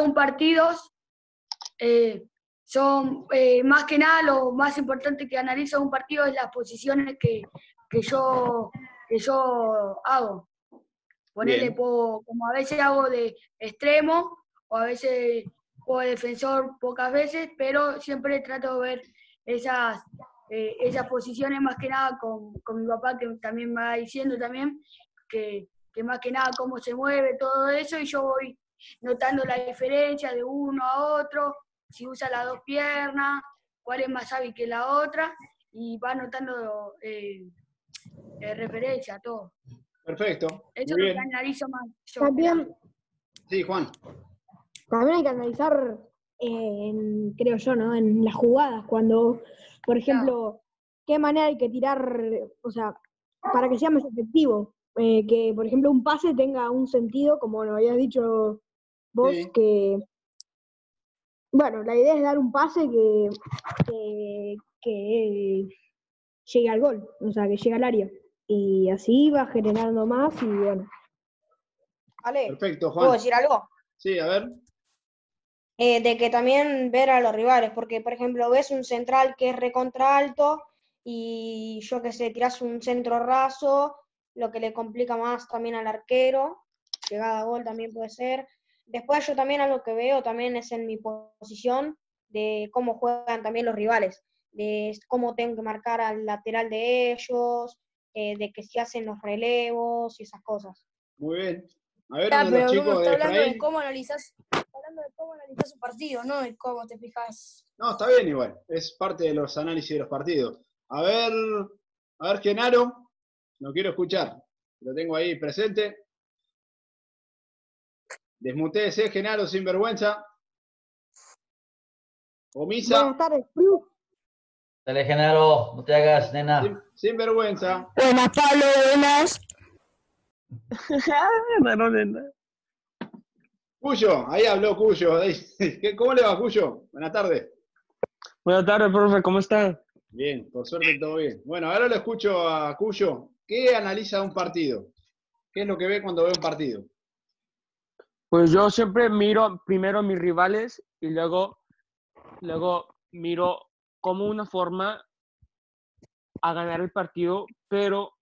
un partido, son más que nada lo más importante que analizo un partido es las posiciones que yo hago. Ponerle como a veces hago de extremo o a veces juego de defensor pocas veces, pero siempre trato de ver esas posiciones más que nada con mi papá, que también me va diciendo también que más que nada cómo se mueve todo eso, y yo voy notando la diferencia de uno a otro, si usa las dos piernas, cuál es más hábil que la otra, y va notando referencia a todo. Perfecto. Eso Muy es lo que bien. analizo más yo. También, Sí, Juan. también hay que analizar, creo yo, ¿no? En las jugadas, cuando, por ejemplo, qué manera hay que tirar, o sea, para que sea más efectivo. Que, por ejemplo, un pase tenga un sentido, como lo habías dicho vos, Sí. que, bueno, la idea es dar un pase que llegue al gol, o sea, que llegue al área. Y así va generando más y bueno. Ale, Perfecto, ¿puedo Juan. decir algo? Sí, a ver. De que también ver a los rivales, porque por ejemplo ves un central que es recontra alto y yo que sé, tirás un centro raso, lo que le complica más también al arquero, llegada a gol también puede ser. Después yo también algo que veo también es en mi posición de cómo juegan también los rivales, de cómo tengo que marcar al lateral de ellos, de que si hacen los relevos y esas cosas. Muy bien. A ver, Ya, uno de los pero Bruno chicos está de hablando de Efraín. cómo analizás, un partido, no de cómo te fijas. No, está bien igual. Es parte de los análisis de los partidos. A ver, Genaro. No quiero escuchar. Lo tengo ahí presente. Desmutéese, Genaro, sin vergüenza. Omisa, Buenas tardes, Cruz. Dale, Genaro, no te hagas, nena. sin vergüenza. Buenas, Pablo, buenas. Cuyo, ahí habló Cuyo. ¿Cómo le va, Cuyo? Buenas tardes. Buenas tardes, profe, ¿cómo está? Bien, por suerte todo bien. Bueno, ahora lo escucho a Cuyo. ¿Qué analiza un partido? ¿Qué es lo que ve cuando ve un partido? Pues yo siempre miro primero a mis rivales y luego miro como una forma a ganar el partido, pero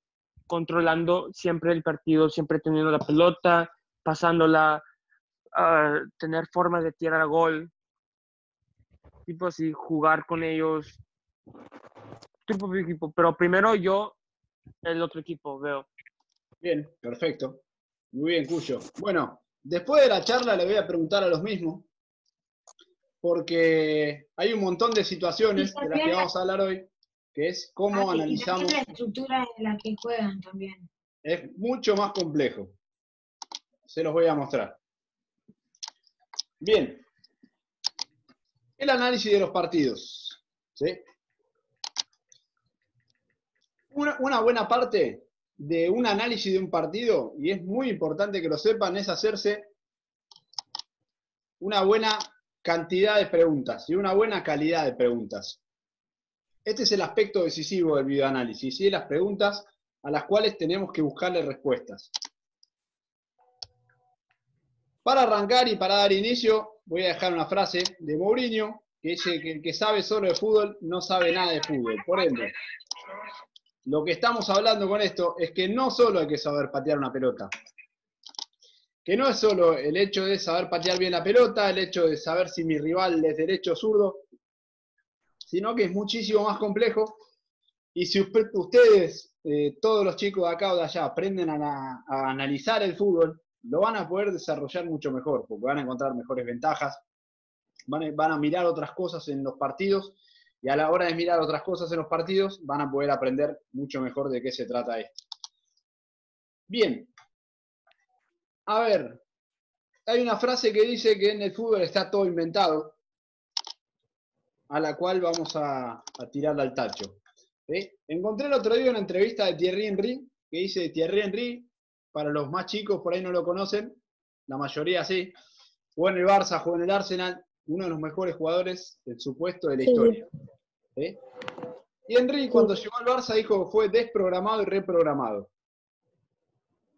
controlando siempre el partido, siempre teniendo la pelota, pasándola, tener formas de tirar a gol, tipo así, jugar con ellos, tipo de equipo. Pero primero yo, el otro equipo, veo. Bien, perfecto. Muy bien, Cuyo. Bueno, después de la charla le voy a preguntar a los mismos, porque hay un montón de situaciones de las que vamos a hablar hoy, que es cómo analizamos. Y la estructura en la que juegan también. Es mucho más complejo. Se los voy a mostrar. Bien. El análisis de los partidos. ¿Sí? Una buena parte de un análisis de un partido, y es muy importante que lo sepan, es hacerse una buena cantidad de preguntas y una buena calidad de preguntas. Este es el aspecto decisivo del videoanálisis, y las preguntas a las cuales tenemos que buscarle respuestas. Para arrancar y para dar inicio, voy a dejar una frase de Mourinho, que dice que el que sabe solo de fútbol no sabe nada de fútbol. Por ende, lo que estamos hablando con esto es que no solo hay que saber patear una pelota, que no es solo el hecho de saber patear bien la pelota, el hecho de saber si mi rival es derecho o zurdo, sino que es muchísimo más complejo. Y si ustedes, todos los chicos de acá o de allá, aprenden a analizar el fútbol, lo van a poder desarrollar mucho mejor, porque van a encontrar mejores ventajas, van a mirar otras cosas en los partidos, y a la hora de mirar otras cosas en los partidos, van a poder aprender mucho mejor de qué se trata esto. Bien. A ver, hay una frase que dice que en el fútbol está todo inventado, a la cual vamos a tirarla al tacho. ¿Sí? Encontré el otro día una entrevista de Thierry Henry, que dice Thierry Henry, para los más chicos por ahí no lo conocen, la mayoría sí, jugó en el Barça, jugó en el Arsenal, uno de los mejores jugadores en su puesto de la historia. ¿Sí? Y Henry cuando llegó al Barça dijo que fue desprogramado y reprogramado.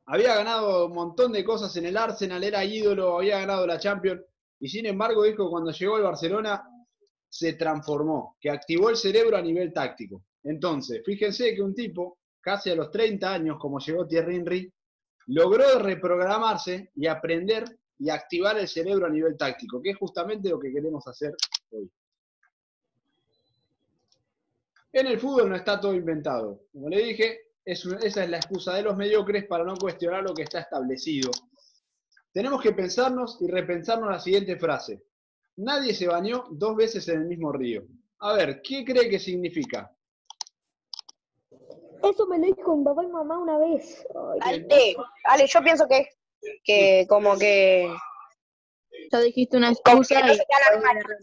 Había ganado un montón de cosas en el Arsenal, era ídolo, había ganado la Champions, Y sin embargo dijo que cuando llegó al Barcelona se transformó, que activó el cerebro a nivel táctico. Entonces, fíjense que un tipo, casi a los 30 años, como llegó Thierry Henry, logró reprogramarse y aprender y activar el cerebro a nivel táctico, que es justamente lo que queremos hacer hoy. En el fútbol no está todo inventado. Como le dije, esa es la excusa de los mediocres para no cuestionar lo que está establecido. Tenemos que pensarnos y repensarnos la siguiente frase. Nadie se bañó 2 veces en el mismo río. A ver, ¿qué cree que significa? Eso me lo dijo mi papá y mamá una vez. Ay, Ale, yo pienso que como que Ya dijiste una como que excusa no y se quedan el tren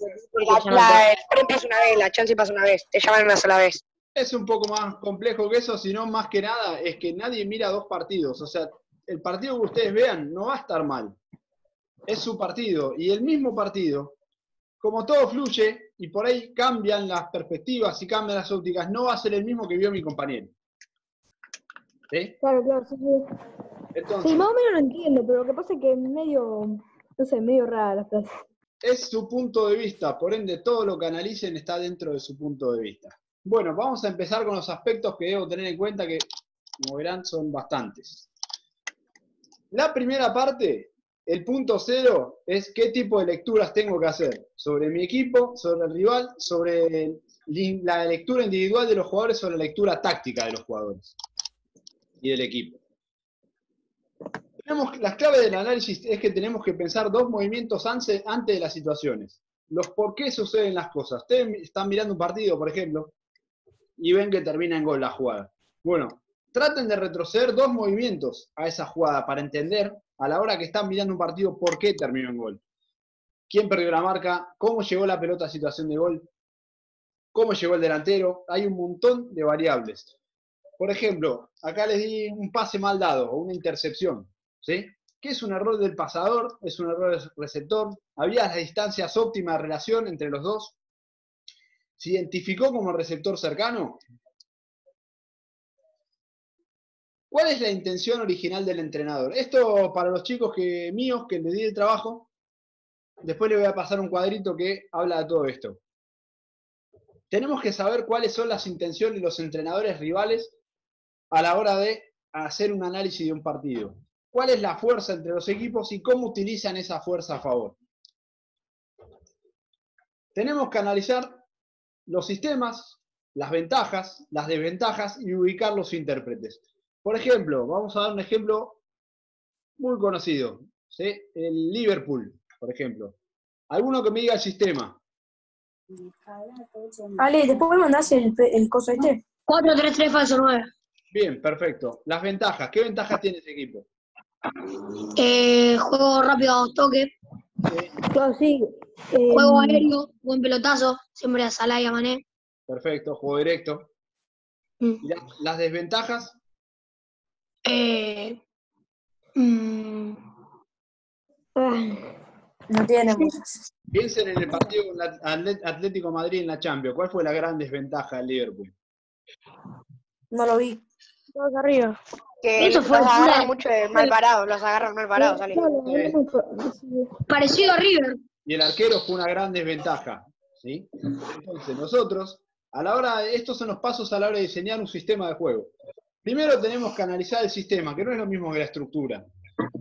pasa una vez, la chance pasa una vez, te llaman una sola vez. Es un poco más complejo que eso, sino más que nada es que nadie mira 2 partidos. O sea, el partido que ustedes vean no va a estar mal. Es su partido. Y el mismo partido, como todo fluye y por ahí cambian las perspectivas y cambian las ópticas, no va a ser el mismo que vio mi compañero. ¿Sí? claro, sí. Entonces, Sí, más o menos lo entiendo, pero lo que pasa es que es medio, no sé, medio rara la frase. es su punto de vista, por ende todo lo que analicen está dentro de su punto de vista. Bueno, vamos a empezar con los aspectos que debo tener en cuenta que, como verán, son bastantes. La primera parte, el punto 0, es qué tipo de lecturas tengo que hacer sobre mi equipo, sobre el rival, sobre la lectura individual de los jugadores, sobre la lectura táctica de los jugadores y del equipo. Las claves del análisis es que tenemos que pensar 2 movimientos antes de las situaciones. Los por qué suceden las cosas. Ustedes están mirando un partido, por ejemplo, y ven que termina en gol la jugada. Bueno, traten de retroceder 2 movimientos a esa jugada para entender a la hora que están mirando un partido por qué terminó en gol. ¿Quién perdió la marca? ¿Cómo llegó la pelota a situación de gol? ¿Cómo llegó el delantero? Hay un montón de variables. Por ejemplo, acá les di un pase mal dado o una intercepción. ¿Sí? ¿Qué es un error del pasador? ¿Es un error del receptor? ¿Había las distancias óptimas de relación entre los dos? ¿Se identificó como receptor cercano? ¿Cuál es la intención original del entrenador? Esto para los chicos míos que les di el trabajo, después les voy a pasar un cuadrito que habla de todo esto. Tenemos que saber cuáles son las intenciones de los entrenadores rivales a la hora de hacer un análisis de un partido. ¿Cuál es la fuerza entre los equipos y cómo utilizan esa fuerza a favor? Tenemos que analizar los sistemas, las ventajas, las desventajas y ubicar los intérpretes. Por ejemplo, vamos a dar un ejemplo muy conocido, ¿sí? El Liverpool, por ejemplo. ¿Alguno que me diga el sistema? Ale, después me mandás el coso este. 4-3-3 falso 9. Bien, perfecto. Las ventajas. ¿Qué ventajas tiene ese equipo? Juego rápido, toque, Claro, sí. juego aéreo, buen pelotazo, siempre a Salah y a Mané. Perfecto, juego directo. ¿Y las desventajas? No tiene muchas. Piensen en el partido con Atlético Madrid en la Champions. ¿Cuál fue la gran desventaja del Liverpool? No lo vi. Todos arriba. Que eso fue los agarran mucho mal parados, los agarran mal parados, Ale. Parecido a River. Y el arquero fue una gran desventaja. ¿Sí? Entonces, nosotros, a la hora estos son los pasos a la hora de diseñar un sistema de juego. Primero tenemos que analizar el sistema, que no es lo mismo que la estructura.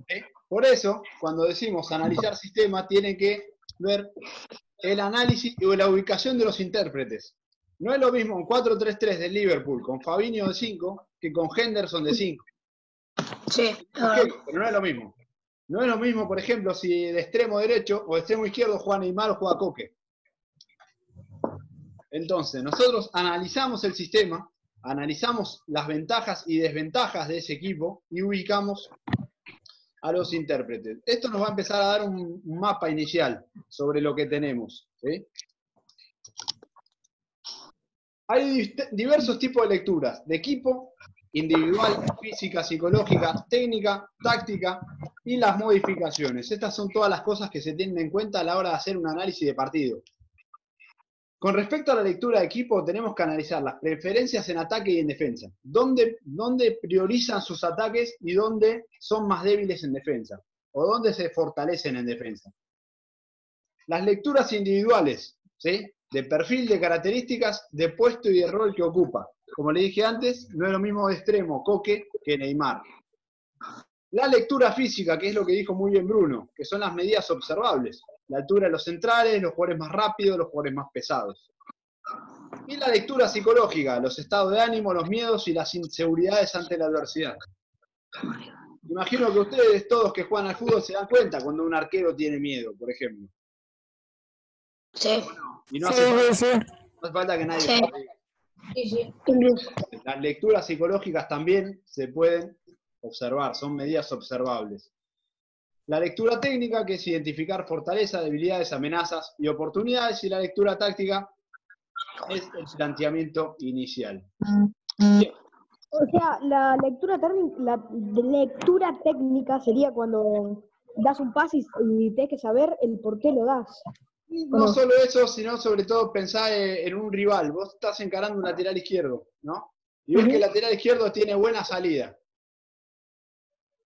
¿Sí? Por eso, cuando decimos analizar sistema, tiene que ver el análisis o la ubicación de los intérpretes. No es lo mismo un 4-3-3 de Liverpool con Fabinho de 5 que con Henderson de 5. Sí. Pero no es lo mismo. No es lo mismo, por ejemplo, si de extremo derecho o de extremo izquierdo juega Neymar o juega Coque. Entonces, nosotros analizamos el sistema, analizamos las ventajas y desventajas de ese equipo y ubicamos a los intérpretes. Esto nos va a empezar a dar un mapa inicial sobre lo que tenemos. ¿Sí? Hay diversos tipos de lecturas, de equipo, individual, física, psicológica, técnica, táctica y las modificaciones. Estas son todas las cosas que se tienen en cuenta a la hora de hacer un análisis de partido. Con respecto a la lectura de equipo, tenemos que analizar las preferencias en ataque y en defensa. ¿Dónde priorizan sus ataques y dónde son más débiles en defensa? ¿O dónde se fortalecen en defensa? Las lecturas individuales, ¿sí? De perfil, de características, de puesto y de rol que ocupa. Como le dije antes, no es lo mismo de extremo Coque que Neymar. La lectura física, que es lo que dijo muy bien Bruno, que son las medidas observables. La altura de los centrales, los jugadores más rápidos, los jugadores más pesados. Y la lectura psicológica, los estados de ánimo, los miedos y las inseguridades ante la adversidad. Imagino que ustedes, todos que juegan al fútbol, se dan cuenta cuando un arquero tiene miedo, por ejemplo. Sí. Y no hace falta que nadie Sí. lo diga. Sí. Las lecturas psicológicas también se pueden observar, son medidas observables. La lectura técnica, que es identificar fortalezas, debilidades, amenazas y oportunidades, y la lectura táctica es el planteamiento inicial. Bien. O sea, la lectura técnica sería cuando das un pase y tienes que saber el por qué lo das. No solo eso, sino sobre todo pensar en un rival. Vos estás encarando un lateral izquierdo, ¿no? Y ves que el lateral izquierdo tiene buena salida.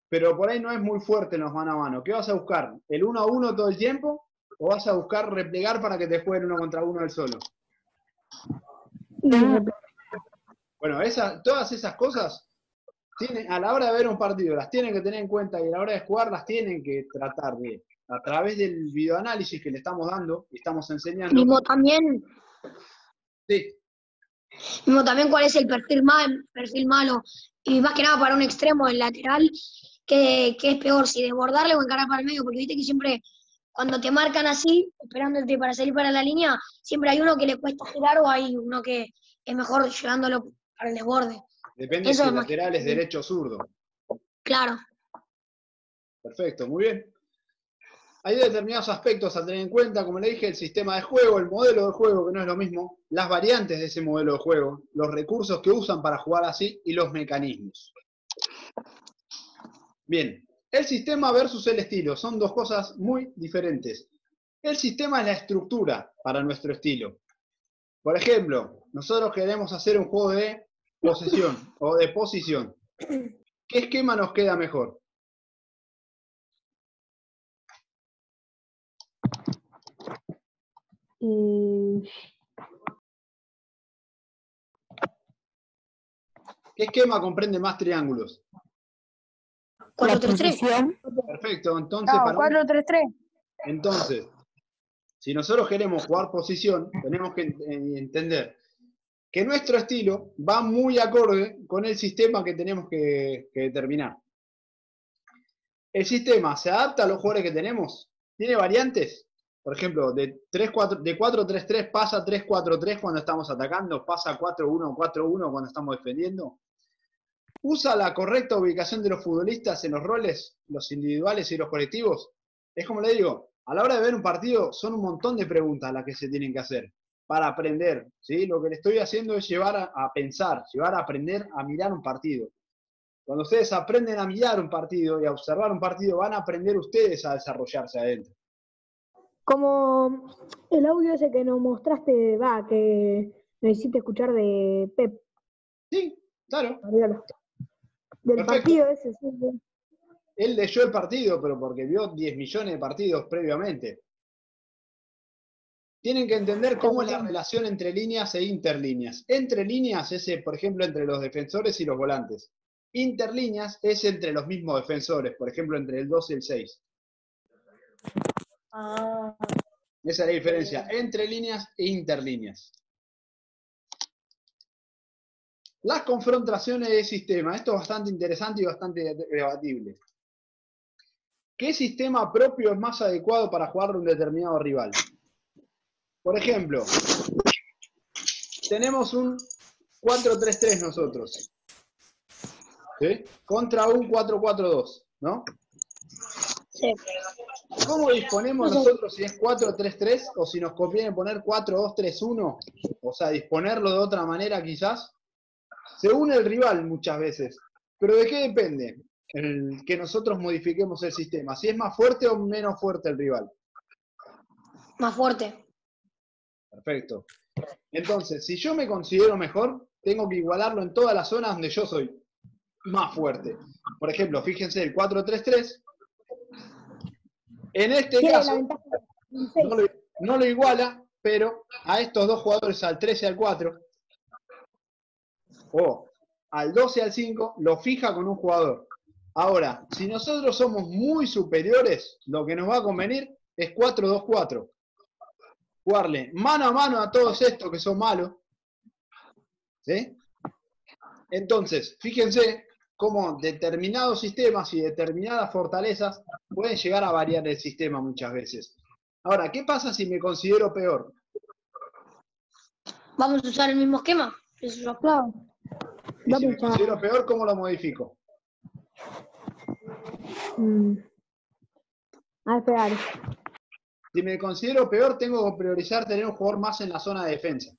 Pero por ahí no es muy fuerte en los mano a mano. ¿Qué vas a buscar? ¿El 1-1 todo el tiempo? ¿O vas a buscar replegar para que te jueguen 1 contra 1 él solo? Bueno, todas esas cosas a la hora de ver un partido las tienen que tener en cuenta y a la hora de jugar las tienen que tratar de, a través del videoanálisis que le estamos dando y estamos enseñando. Mismo también cuál es el perfil malo. Y más que nada para un extremo, el lateral, que es peor, si desbordarle o encarar para el medio, porque viste que siempre cuando te marcan así, esperándote para salir para la línea, siempre hay uno que le cuesta girar o hay uno que es mejor llevándolo para el desborde. Depende si el lateral es derecho o zurdo. Claro. Perfecto, muy bien. Hay determinados aspectos a tener en cuenta, como le dije, el sistema de juego, el modelo de juego, que no es lo mismo, las variantes de ese modelo de juego, los recursos que usan para jugar así y los mecanismos. Bien, el sistema versus el estilo son dos cosas muy diferentes. El sistema es la estructura para nuestro estilo. Por ejemplo, nosotros queremos hacer un juego de posesión o de posición. ¿Qué esquema nos queda mejor? ¿Qué esquema comprende más triángulos? 4-3-3. Perfecto, entonces... No, 4-3-3. Entonces, si nosotros queremos jugar posición, tenemos que entender que nuestro estilo va muy acorde con el sistema que tenemos que determinar. ¿El sistema se adapta a los jugadores que tenemos? ¿Tiene variantes? Por ejemplo, de 4-3-3 pasa a 3-4-3 cuando estamos atacando, pasa a 4-1-4-1 cuando estamos defendiendo. ¿Usa la correcta ubicación de los futbolistas en los roles, los individuales y los colectivos? Es como le digo, a la hora de ver un partido son un montón de preguntas las que se tienen que hacer para aprender, ¿sí? Lo que le estoy haciendo es llevar a pensar, llevar a aprender a mirar un partido. Cuando ustedes aprenden a mirar un partido y a observar un partido, van a aprender ustedes a desarrollarse adentro. Como el audio ese que nos mostraste, que me hiciste escuchar de Pep. Sí, claro. Del Perfecto. partido ese, sí. Él leyó el partido, pero porque vio 10 millones de partidos previamente. Tienen que entender cómo es la relación entre líneas e interlíneas. Entre líneas es, por ejemplo, entre los defensores y los volantes. Interlíneas es entre los mismos defensores, por ejemplo, entre el 2 y el 6. Esa es la diferencia entre líneas e interlíneas. Las confrontaciones de sistema. Esto es bastante interesante y bastante debatible. ¿Qué sistema propio es más adecuado para jugar a un determinado rival? Por ejemplo, tenemos un 4-3-3 nosotros, ¿sí? Contra un 4-4-2, ¿no? Sí. ¿Cómo disponemos nosotros si es 4-3-3 o si nos conviene poner 4-2-3-1? O sea, disponerlo de otra manera quizás. Según el rival muchas veces. ¿Pero de qué depende el que nosotros modifiquemos el sistema? ¿Si es más fuerte o menos fuerte el rival? Más fuerte. Perfecto. Entonces, si yo me considero mejor, tengo que igualarlo en todas las zonas donde yo soy más fuerte. Por ejemplo, fíjense, el 4-3-3. En este caso, No lo iguala, pero a estos dos jugadores, al 13 y al 4, o al 12 y al 5, lo fija con un jugador. Ahora, si nosotros somos muy superiores, lo que nos va a convenir es 4-2-4. Jugarle mano a mano a todos estos que son malos. ¿Sí? Entonces, fíjense cómo determinados sistemas y determinadas fortalezas pueden llegar a variar el sistema muchas veces. Ahora, ¿qué pasa si me considero peor? Vamos a usar el mismo esquema. Eso es Claro. Y si me considero peor, ¿cómo lo modifico? A esperar. Si me considero peor, tengo que priorizar tener un jugador más en la zona de defensa.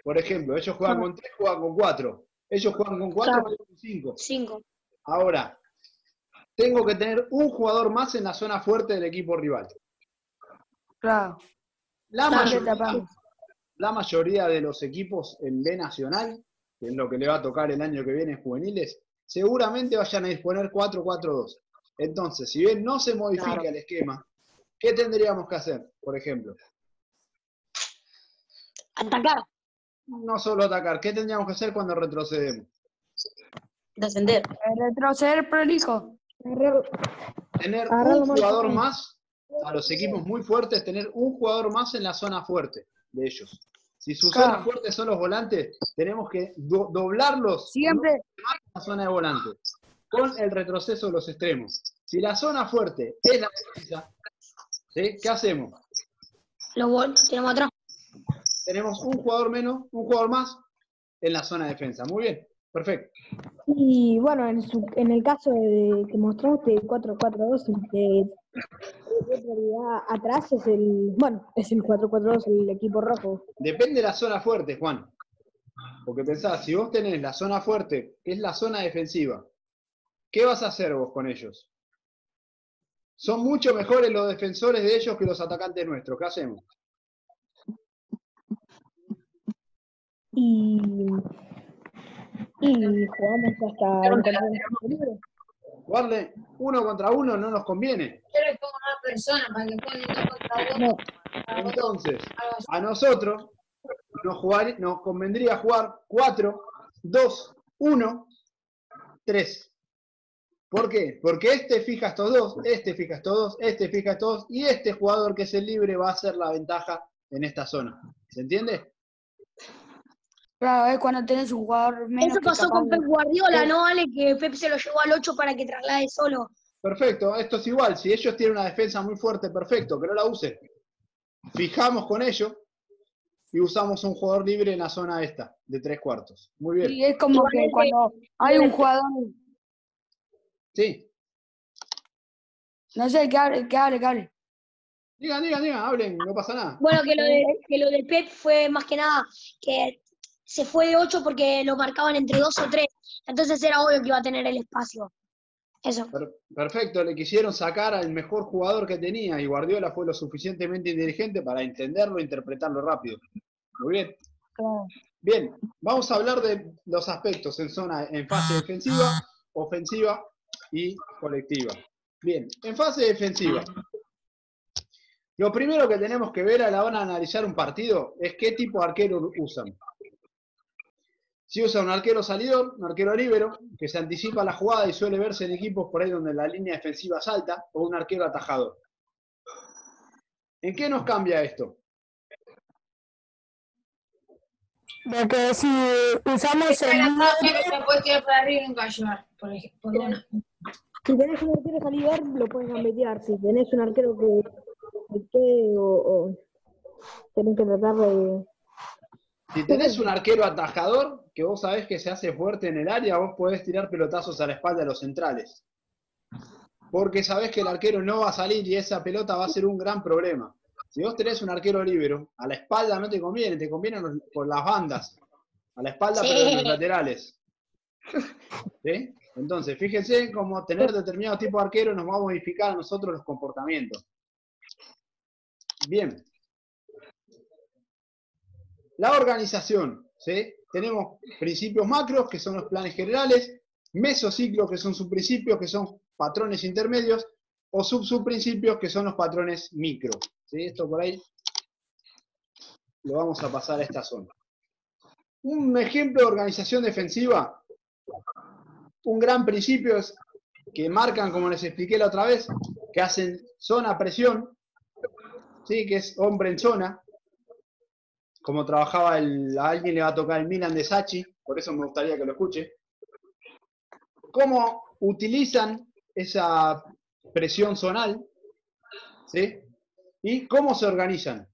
Por ejemplo, ellos juegan con 3, juegan con 4. Ellos juegan con 4, juegan con 5. 5. Ahora, tengo que tener un jugador más en la zona fuerte del equipo rival. Claro. La mayoría de los equipos en B Nacional, que es lo que le va a tocar el año que viene en juveniles, seguramente vayan a disponer 4-4-2. Entonces, si bien no se modifica el esquema, ¿qué tendríamos que hacer, por ejemplo? Atacar. No solo atacar, ¿qué tendríamos que hacer cuando retrocedemos? Descender. Retroceder prolijo. Tener un jugador más, a los equipos muy fuertes, tener un jugador más en la zona fuerte de ellos. Si su zona fuerte son los volantes, tenemos que doblarlos siempre en la zona de volantes, con el retroceso de los extremos. Si la zona fuerte es la defensa, ¿sí? ¿Qué hacemos? Lo tiramos atrás. Tenemos un jugador menos, un jugador más en la zona de defensa. Muy bien, perfecto. Y bueno, en el caso de que mostraste 4-4-2, el que en realidad atrás es el 4-4-2, el equipo rojo. Depende de la zona fuerte, Juan. Porque pensá, si vos tenés la zona fuerte, que es la zona defensiva, ¿qué vas a hacer vos con ellos? Son mucho mejores los defensores de ellos que los atacantes nuestros. ¿Qué hacemos? Y jugamos hasta Jugarle 1 contra 1 no nos conviene. Yo le pongo una persona para que juegue 1 contra 1. Entonces, a nosotros nos convendría jugar 4, 2, 1, 3. ¿Por qué? Porque este fija estos dos, este fija estos dos, este fija estos dos, y este jugador que es el libre va a ser la ventaja en esta zona. ¿Se entiende? Claro, es cuando tenés un jugador menos. Eso pasó con Pep Guardiola, ¿no, Ale? Que Pep se lo llevó al 8 para que traslade solo. Perfecto, esto es igual. Si ellos tienen una defensa muy fuerte, perfecto, que no la usen. Fijamos con ellos y usamos un jugador libre en la zona esta, de 3/4. Muy bien. Y es como que cuando hay un jugador. Sí. No sé, que hable. Digan, hablen, no pasa nada. Bueno, que lo de Pep fue más que nada que se fue de 8 porque lo marcaban entre 2 o 3. Entonces era obvio que iba a tener el espacio. Eso. Perfecto, le quisieron sacar al mejor jugador que tenía y Guardiola fue lo suficientemente inteligente para entenderlo e interpretarlo rápido. Muy bien. Claro. Bien, vamos a hablar de los aspectos en fase defensiva, ofensiva y colectiva. Bien, en fase defensiva. Lo primero que tenemos que ver a la hora de analizar un partido es qué tipo de arquero usan. Si usa un arquero salidor, un arquero líbero, que se anticipa la jugada y suele verse en equipos por ahí donde la línea defensiva es alta, o un arquero atajador. ¿En qué nos cambia esto? De que si usamos el Te puedes tirar para arriba y nunca llevar, por ejemplo. Si tenés un arquero salidor, lo puedes gambetear. Si tenés un arquero que quede o tenés que tratar de... Si tenés un arquero atajador, que vos sabés que se hace fuerte en el área, vos podés tirar pelotazos a la espalda de los centrales. Porque sabés que el arquero no va a salir y esa pelota va a ser un gran problema. Si vos tenés un arquero líbero, a la espalda no te conviene por las bandas. A la espalda, sí, pero en los laterales. ¿Sí? Entonces, fíjense cómo tener determinado tipo de arquero nos va a modificar a nosotros los comportamientos. Bien. La organización, ¿sí? Tenemos principios macros, que son los planes generales, mesociclos, que son subprincipios, que son patrones intermedios, o subprincipios, que son los patrones micro. ¿sí? Esto por ahí lo vamos a pasar a esta zona. Un ejemplo de organización defensiva, un gran principio es que marcan, como les expliqué la otra vez, que hacen zona-presión, ¿sí? Que es hombre en zona, como trabajaba a alguien le va a tocar el Milan de Sacchi, por eso me gustaría que lo escuche. ¿Cómo utilizan esa presión zonal? ¿Sí? ¿Y cómo se organizan?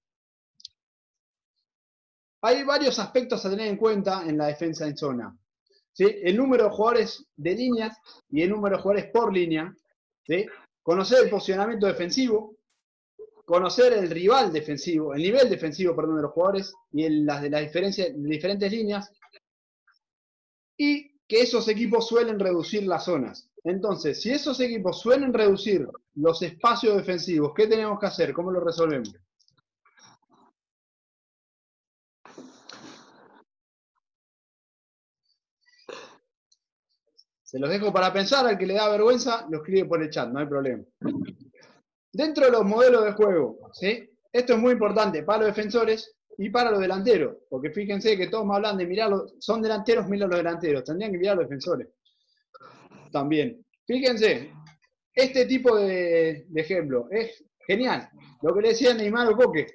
Hay varios aspectos a tener en cuenta en la defensa en zona. ¿Sí? El número de jugadores de línea y el número de jugadores por línea. ¿Sí? Conocer el posicionamiento defensivo, conocer el rival defensivo, el nivel defensivo, perdón, de los jugadores y las diferentes líneas, y que esos equipos suelen reducir las zonas. Entonces, si esos equipos suelen reducir los espacios defensivos, ¿qué tenemos que hacer? ¿Cómo lo resolvemos? Se los dejo para pensar, al que le da vergüenza, lo escribe por el chat, no hay problema. Dentro de los modelos de juego, ¿sí? Esto es muy importante para los defensores y para los delanteros, porque fíjense que todos me hablan de mirarlos, son delanteros, miran los delanteros, tendrían que mirar a los defensores. También. Fíjense, este tipo de ejemplo es genial. Lo que le decía Neymar o Coque,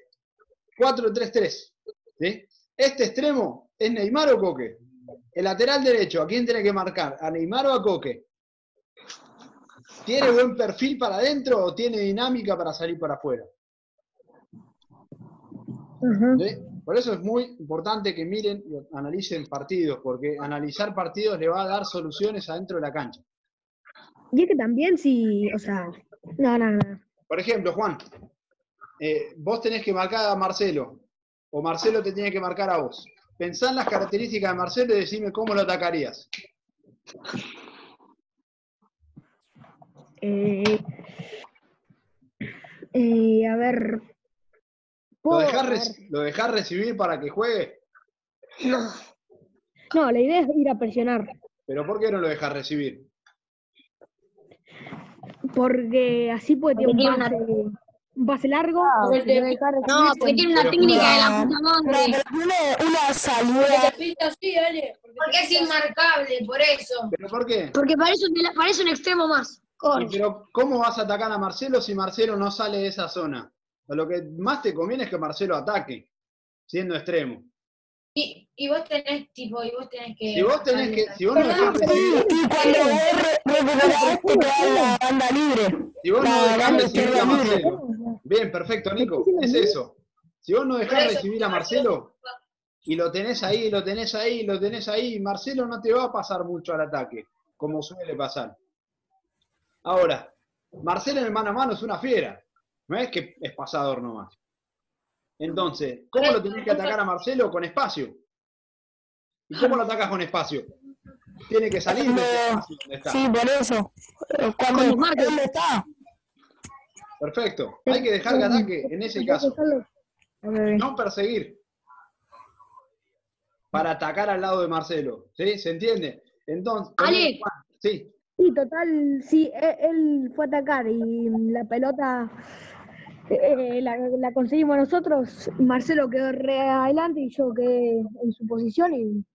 4-3-3. ¿Sí? Este extremo es Neymar o Coque. El lateral derecho, ¿a quién tiene que marcar? ¿A Neymar o a Coque? ¿Tiene buen perfil para adentro o tiene dinámica para salir para afuera? ¿Sí? Por eso es muy importante que miren y analicen partidos, porque analizar partidos le va a dar soluciones adentro de la cancha. Y es que también si, o sea, no. Por ejemplo, Juan, vos tenés que marcar a Marcelo, o Marcelo te tiene que marcar a vos. Pensá en las características de Marcelo y decime cómo lo atacarías. A ver. ¿Lo dejás recibir para que juegue? No, la idea es ir a presionar. ¿Pero por qué no lo dejás recibir? Porque así puede tener un pase largo. No, porque tiene una técnica de la puta madre. Tiene una salida. Porque es inmarcable, por eso. ¿Pero por qué? Porque parece un extremo más. Pero ¿cómo vas a atacar a Marcelo si Marcelo no sale de esa zona? Lo que más te conviene es que Marcelo ataque, siendo extremo. Y vos tenés que... Si vos no dejás recibir... Y cuando recuperás te queda la banda libre. Si vos no dejás recibir a Marcelo... Bien, perfecto, Nico, es eso. Si vos no dejás recibir a Marcelo y lo tenés ahí, Marcelo no te va a pasar mucho al ataque, como suele pasar. Ahora, Marcelo en el mano a mano es una fiera. No es que es pasador nomás. Entonces, ¿cómo lo tenés que atacar a Marcelo? Con espacio. ¿Y cómo lo atacas con espacio? Tiene que salir de ese espacio donde está. Sí, por eso. ¿Dónde está? Perfecto. Hay que dejar que ataque en ese caso. No perseguir. Para atacar al lado de Marcelo. ¿Sí? ¿Se entiende? Entonces, Ale. Sí. Sí, total, sí, él fue a atacar y la pelota la conseguimos nosotros. Marcelo quedó re adelante y yo quedé en su posición y más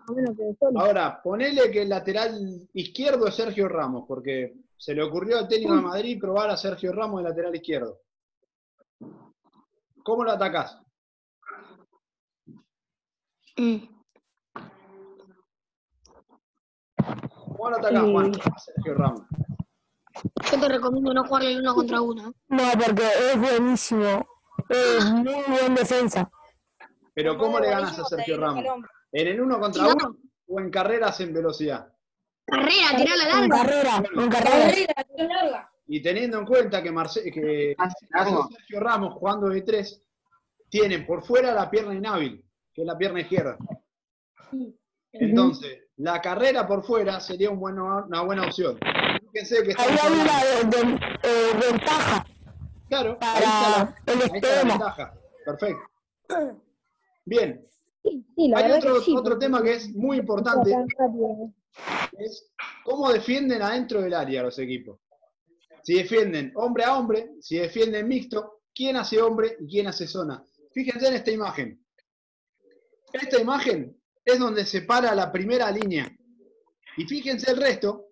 o menos quedé solo. Ahora, ponele que el lateral izquierdo es Sergio Ramos, porque se le ocurrió al técnico de Madrid probar a Sergio Ramos de lateral izquierdo. ¿Cómo lo atacás? ¿Cómo lo atacás, Juan, a Sergio Ramos? Yo te recomiendo no jugarle el 1 contra 1. No, porque es buenísimo. Es muy buen defensa. Pero ¿cómo le ganas a Sergio Ramos? ¿En el 1 contra 1 o en carreras en velocidad? Carrera, tirala larga. En carrera. larga. Y teniendo en cuenta que Sergio Ramos jugando de 3 tienen por fuera la pierna inhábil, que es la pierna izquierda. Entonces, la carrera por fuera sería una buena opción. Fíjense que ahí hay una ventaja. Claro, para el extremo. Perfecto. Bien. Sí, hay otro tema que es muy importante, es cómo defienden adentro del área los equipos. Si defienden hombre a hombre, si defienden mixto, quién hace hombre y quién hace zona. Fíjense en esta imagen. Esta imagen es donde se para la primera línea. Y fíjense el resto.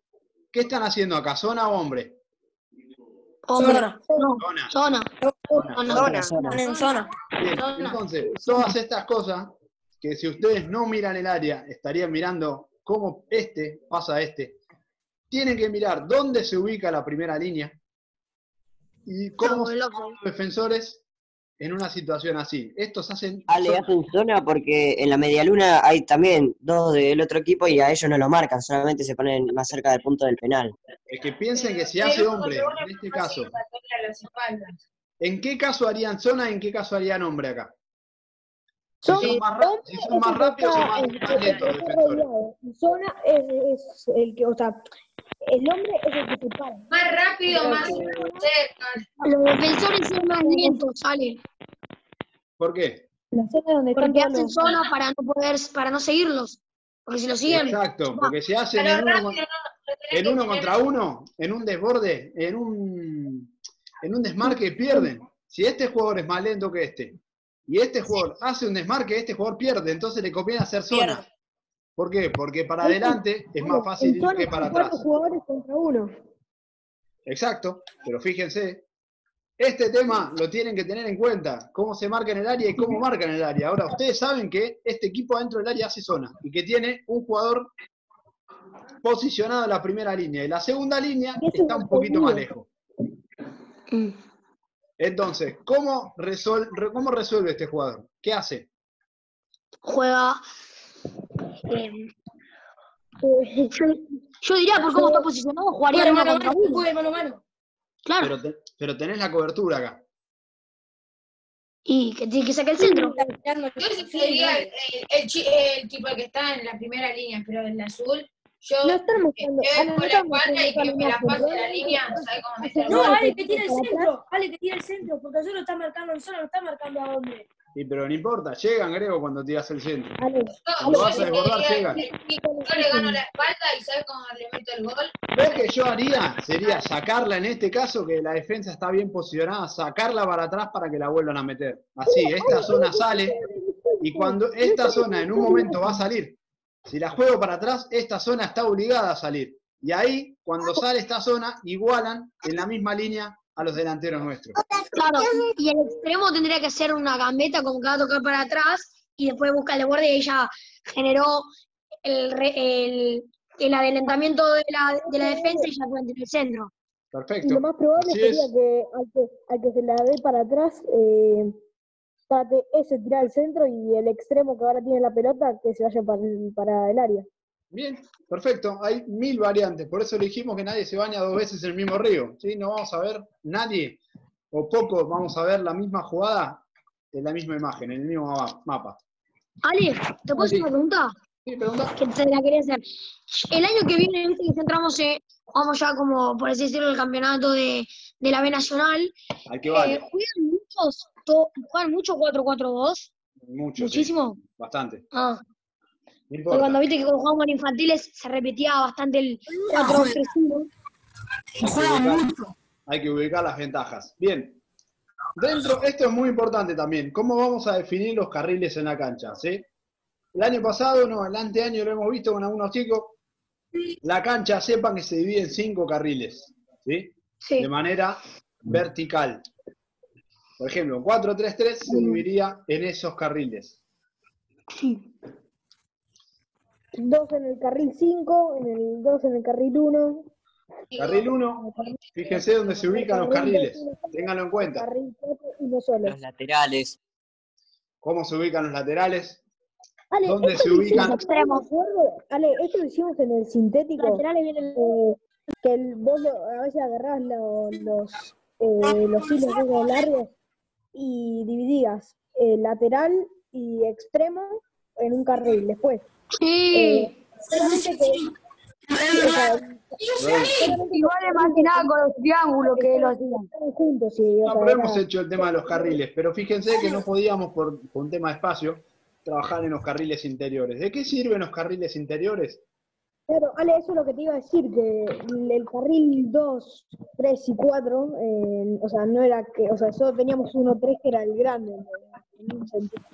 ¿Qué están haciendo acá? ¿Zona o hombre? Hombre. Zona. Zona. En zona. Bien, entonces, todas estas cosas, que si ustedes no miran el área, estarían mirando cómo este pasa a este. Tienen que mirar dónde se ubica la primera línea y cómo se Claro, ponen los defensores en una situación así. Estos hacen... Ale, hacen zona porque en la medialuna hay también dos del otro equipo y a ellos no lo marcan, solamente se ponen más cerca del punto del penal. Es que piensen que si hace hombre, en este caso, ¿en qué caso harían zona y en qué caso harían hombre acá? Si son más rápidos o más lentos los defensores. Zona es el que, o sea, el hombre es el que se para. Más rápido, más cerca. Los defensores son más lentos, Ale. ¿Por qué? La zona donde están Porque todos hacen los... zona para no seguirlos. Porque si lo siguen, Exacto, porque si hacen Pero en rápido uno, no, lo tenés en que uno tener. contra uno, en un desborde, en un desmarque, pierden. Si este jugador es más lento que este, y este jugador hace un desmarque, este jugador pierde, entonces le conviene hacer zona. ¿Por qué? Porque para adelante es más fácil En ir zona que para son 4 atrás. jugadores contra 1. Exacto, pero fíjense, este tema lo tienen que tener en cuenta, cómo se marca en el área y cómo marca en el área. Ahora, ustedes saben que este equipo adentro del área hace zona y que tiene un jugador posicionado en la primera línea y la segunda línea está un poquito más lejos. Entonces, ¿cómo resuelve este jugador? ¿Qué hace? juega. Yo diría, por cómo está posicionado, jugaría de uno contra uno. Juega mano a mano. Claro. Pero tenés la cobertura acá. Y que tiene que sacar el centro. Yo sería el tipo que está en la primera línea, pero el azul, yo No están mostrando. yo con la espalda y que me la pase la línea, ¿sabes cómo meter? No, Ale, que tira el centro. Ale, que tira el centro, porque azul lo está marcando en zona, no está marcando a hombre. Sí, pero no importa, llegan, Grego, cuando tiras el centro. Ale, Cuando vas a desbordar, llegan. Yo le gano la espalda y ¿sabes cómo le meto el gol? Lo que yo haría sería sacarla en este caso, que la defensa está bien posicionada, sacarla para atrás para que la vuelvan a meter. Así, esta zona sale y cuando esta zona en un momento va a salir, si la juego para atrás, esta zona está obligada a salir. Y ahí, cuando sale esta zona, igualan en la misma línea a los delanteros nuestros. Claro, y el extremo tendría que hacer una gambeta como que va a tocar para atrás y después busca el borde y ella generó el adelantamiento de la defensa y ya puede entrar el centro. y Perfecto. lo más probable Así sería es. que al que se la dé para atrás, trate ese tirar al centro y el extremo que ahora tiene la pelota que se vaya para el área. Bien, perfecto. Hay 1000 variantes. Por eso le dijimos que nadie se baña 2 veces en el mismo río. ¿Sí? No vamos a ver nadie, o poco, vamos a ver la misma jugada en la misma imagen, en el mismo mapa. Ale, ¿te puedo hacer una pregunta? Sí, pregunta. Que te la quería hacer. El año que viene, viste que entramos, vamos ya como, por así decirlo, el campeonato de la B Nacional. Al que vale. ¿Juegan mucho 4-4-2? Mucho. ¿Muchísimo? Sí, bastante. Ah. No Porque importa. cuando viste que cuando jugábamos en infantiles se repetía bastante el 4-3-1. Hay que ubicar las ventajas. Bien. Esto es muy importante también. ¿Cómo vamos a definir los carriles en la cancha? ¿Sí? El año pasado, no, el anteaño lo hemos visto con algunos chicos. La cancha, sepan que se divide en 5 carriles. ¿Sí? Sí. De manera vertical. Por ejemplo, 4-3-3 se dividiría en esos carriles. 2 en el carril 5, 2 en el carril 1. Carril 1, fíjense dónde se ubican los carriles. Ténganlo en cuenta. Carril 4 y no solo. Los laterales. ¿Cómo se ubican los laterales? Ale, ¿Dónde esto se lo ubican? hicimos, ¿me acuerdo? Ale, esto lo hicimos en el sintético. Que vos a veces agarrás los hilos esos largos y dividías lateral y extremo en un carril después. Sí. Solamente que Igual es más que nada con los triángulos que lo hacían. juntos, sí. No, pero hemos hecho el tema de los carriles, pero fíjense que no podíamos, por un tema de espacio, trabajar en los carriles interiores. ¿De qué sirven los carriles interiores? Claro, Ale, eso es lo que te iba a decir, que el carril 2, 3 y 4, o sea, no era que, o sea, solo teníamos 1, 3 que era el grande, en un sentido.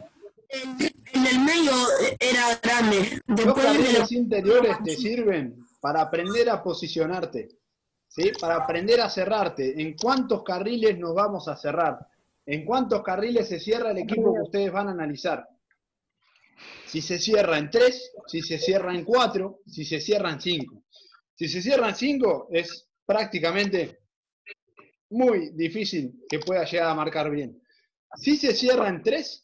El del medio era grande. Los Después carriles interiores te sirven para aprender a posicionarte, ¿sí? Para aprender a cerrarte. ¿En cuántos carriles nos vamos a cerrar? ¿En cuántos carriles se cierra el equipo que ustedes van a analizar? Si se cierra en 3, si se cierra en 4, si se cierra en 5. Si se cierra en 5, es prácticamente muy difícil que pueda llegar a marcar bien. Si se cierra en 3,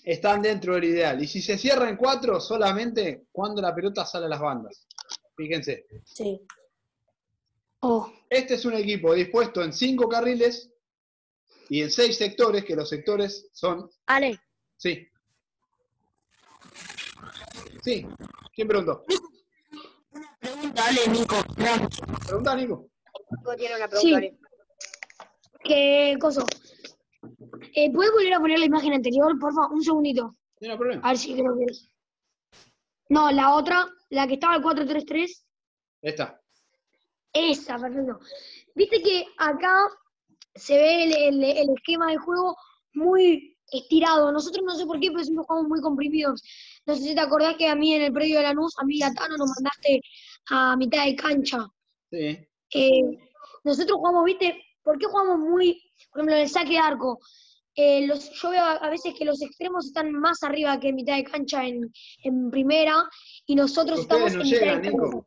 están dentro del ideal. Y si se cierra en 4, solamente cuando la pelota sale a las bandas. Fíjense. Sí. Este es un equipo dispuesto en 5 carriles y en 6 sectores, que los sectores son... Ale. Sí. Sí. ¿Quién preguntó? pregunta, Ale, Nico. Pregunta, Nico. Nico tiene una Sí. pregunta. Ale. ¿Qué cosa? ¿Puedes volver a poner la imagen anterior, por favor? Un segundito. No hay problema. A ver si creo que es. No, la otra, la que estaba el 4-3-3. Esta. Esa, perfecto. Viste que acá se ve el esquema de juego muy estirado. Nosotros no sé por qué, pero siempre jugamos muy comprimidos. No sé si te acordás que a mí en el predio de Lanús, a mí y a Tano nos mandaste a mitad de cancha. Sí. Nosotros jugamos, ¿viste? ¿Por qué jugamos muy, por ejemplo, en el saque de arco? Yo veo a veces que los extremos están más arriba que en mitad de cancha en primera, y nosotros Ustedes estamos no en mitad llegan, de cancha. Nico.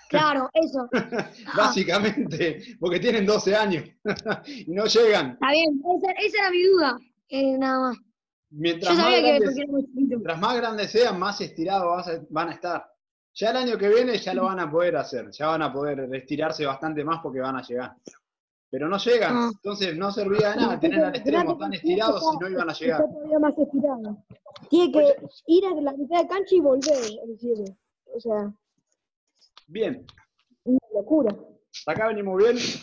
Claro, eso. Básicamente, porque tienen 12 años y no llegan. Está bien, esa era mi duda, nada más. Mientras Yo más, sabía que grandes, porque era muy chiquito. mientras más grandes sean, más estirados van a estar. Ya el año que viene ya lo van a poder hacer, ya van a poder estirarse bastante más porque van a llegar. Pero no llegan, entonces no servía de nada tener al extremo tan estirados si no iban a llegar. Está todavía más estirado. Tiene que ir a la mitad de cancha y volver, el cielo. O sea, Bien, una locura. ¿hasta acá venimos bien? Sí,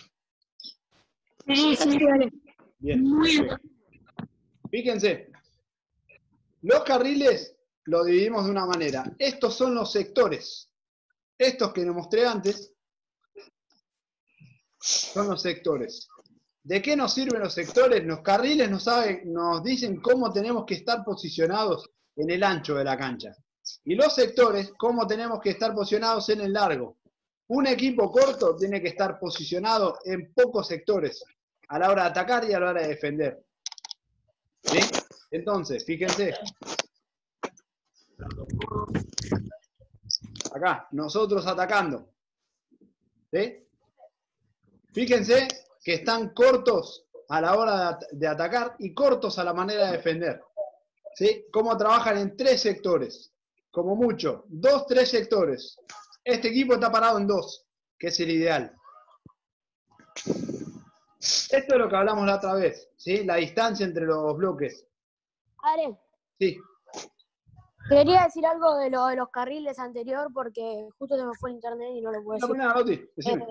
vale. Bien. Fíjense, los carriles los dividimos de una manera. Estos son los sectores. Estos que les mostré antes son los sectores. ¿De qué nos sirven los sectores? Los carriles nos dicen cómo tenemos que estar posicionados en el ancho de la cancha. Y los sectores, cómo tenemos que estar posicionados en el largo. Un equipo corto tiene que estar posicionado en pocos sectores, a la hora de atacar y a la hora de defender. ¿Sí? Entonces, fíjense. Acá, nosotros atacando. ¿Sí? Fíjense que están cortos a la hora de atacar y cortos a la manera de defender. ¿Sí? Cómo trabajan en 3 sectores. Como mucho, 2, 3 sectores. Este equipo está parado en 2, que es el ideal. Esto es lo que hablamos la otra vez, ¿sí? La distancia entre los bloques. Ale, Sí. quería decir algo de lo de los carriles anterior porque justo se me fue el internet y no lo puedo No, decir. nada, Oti, decime.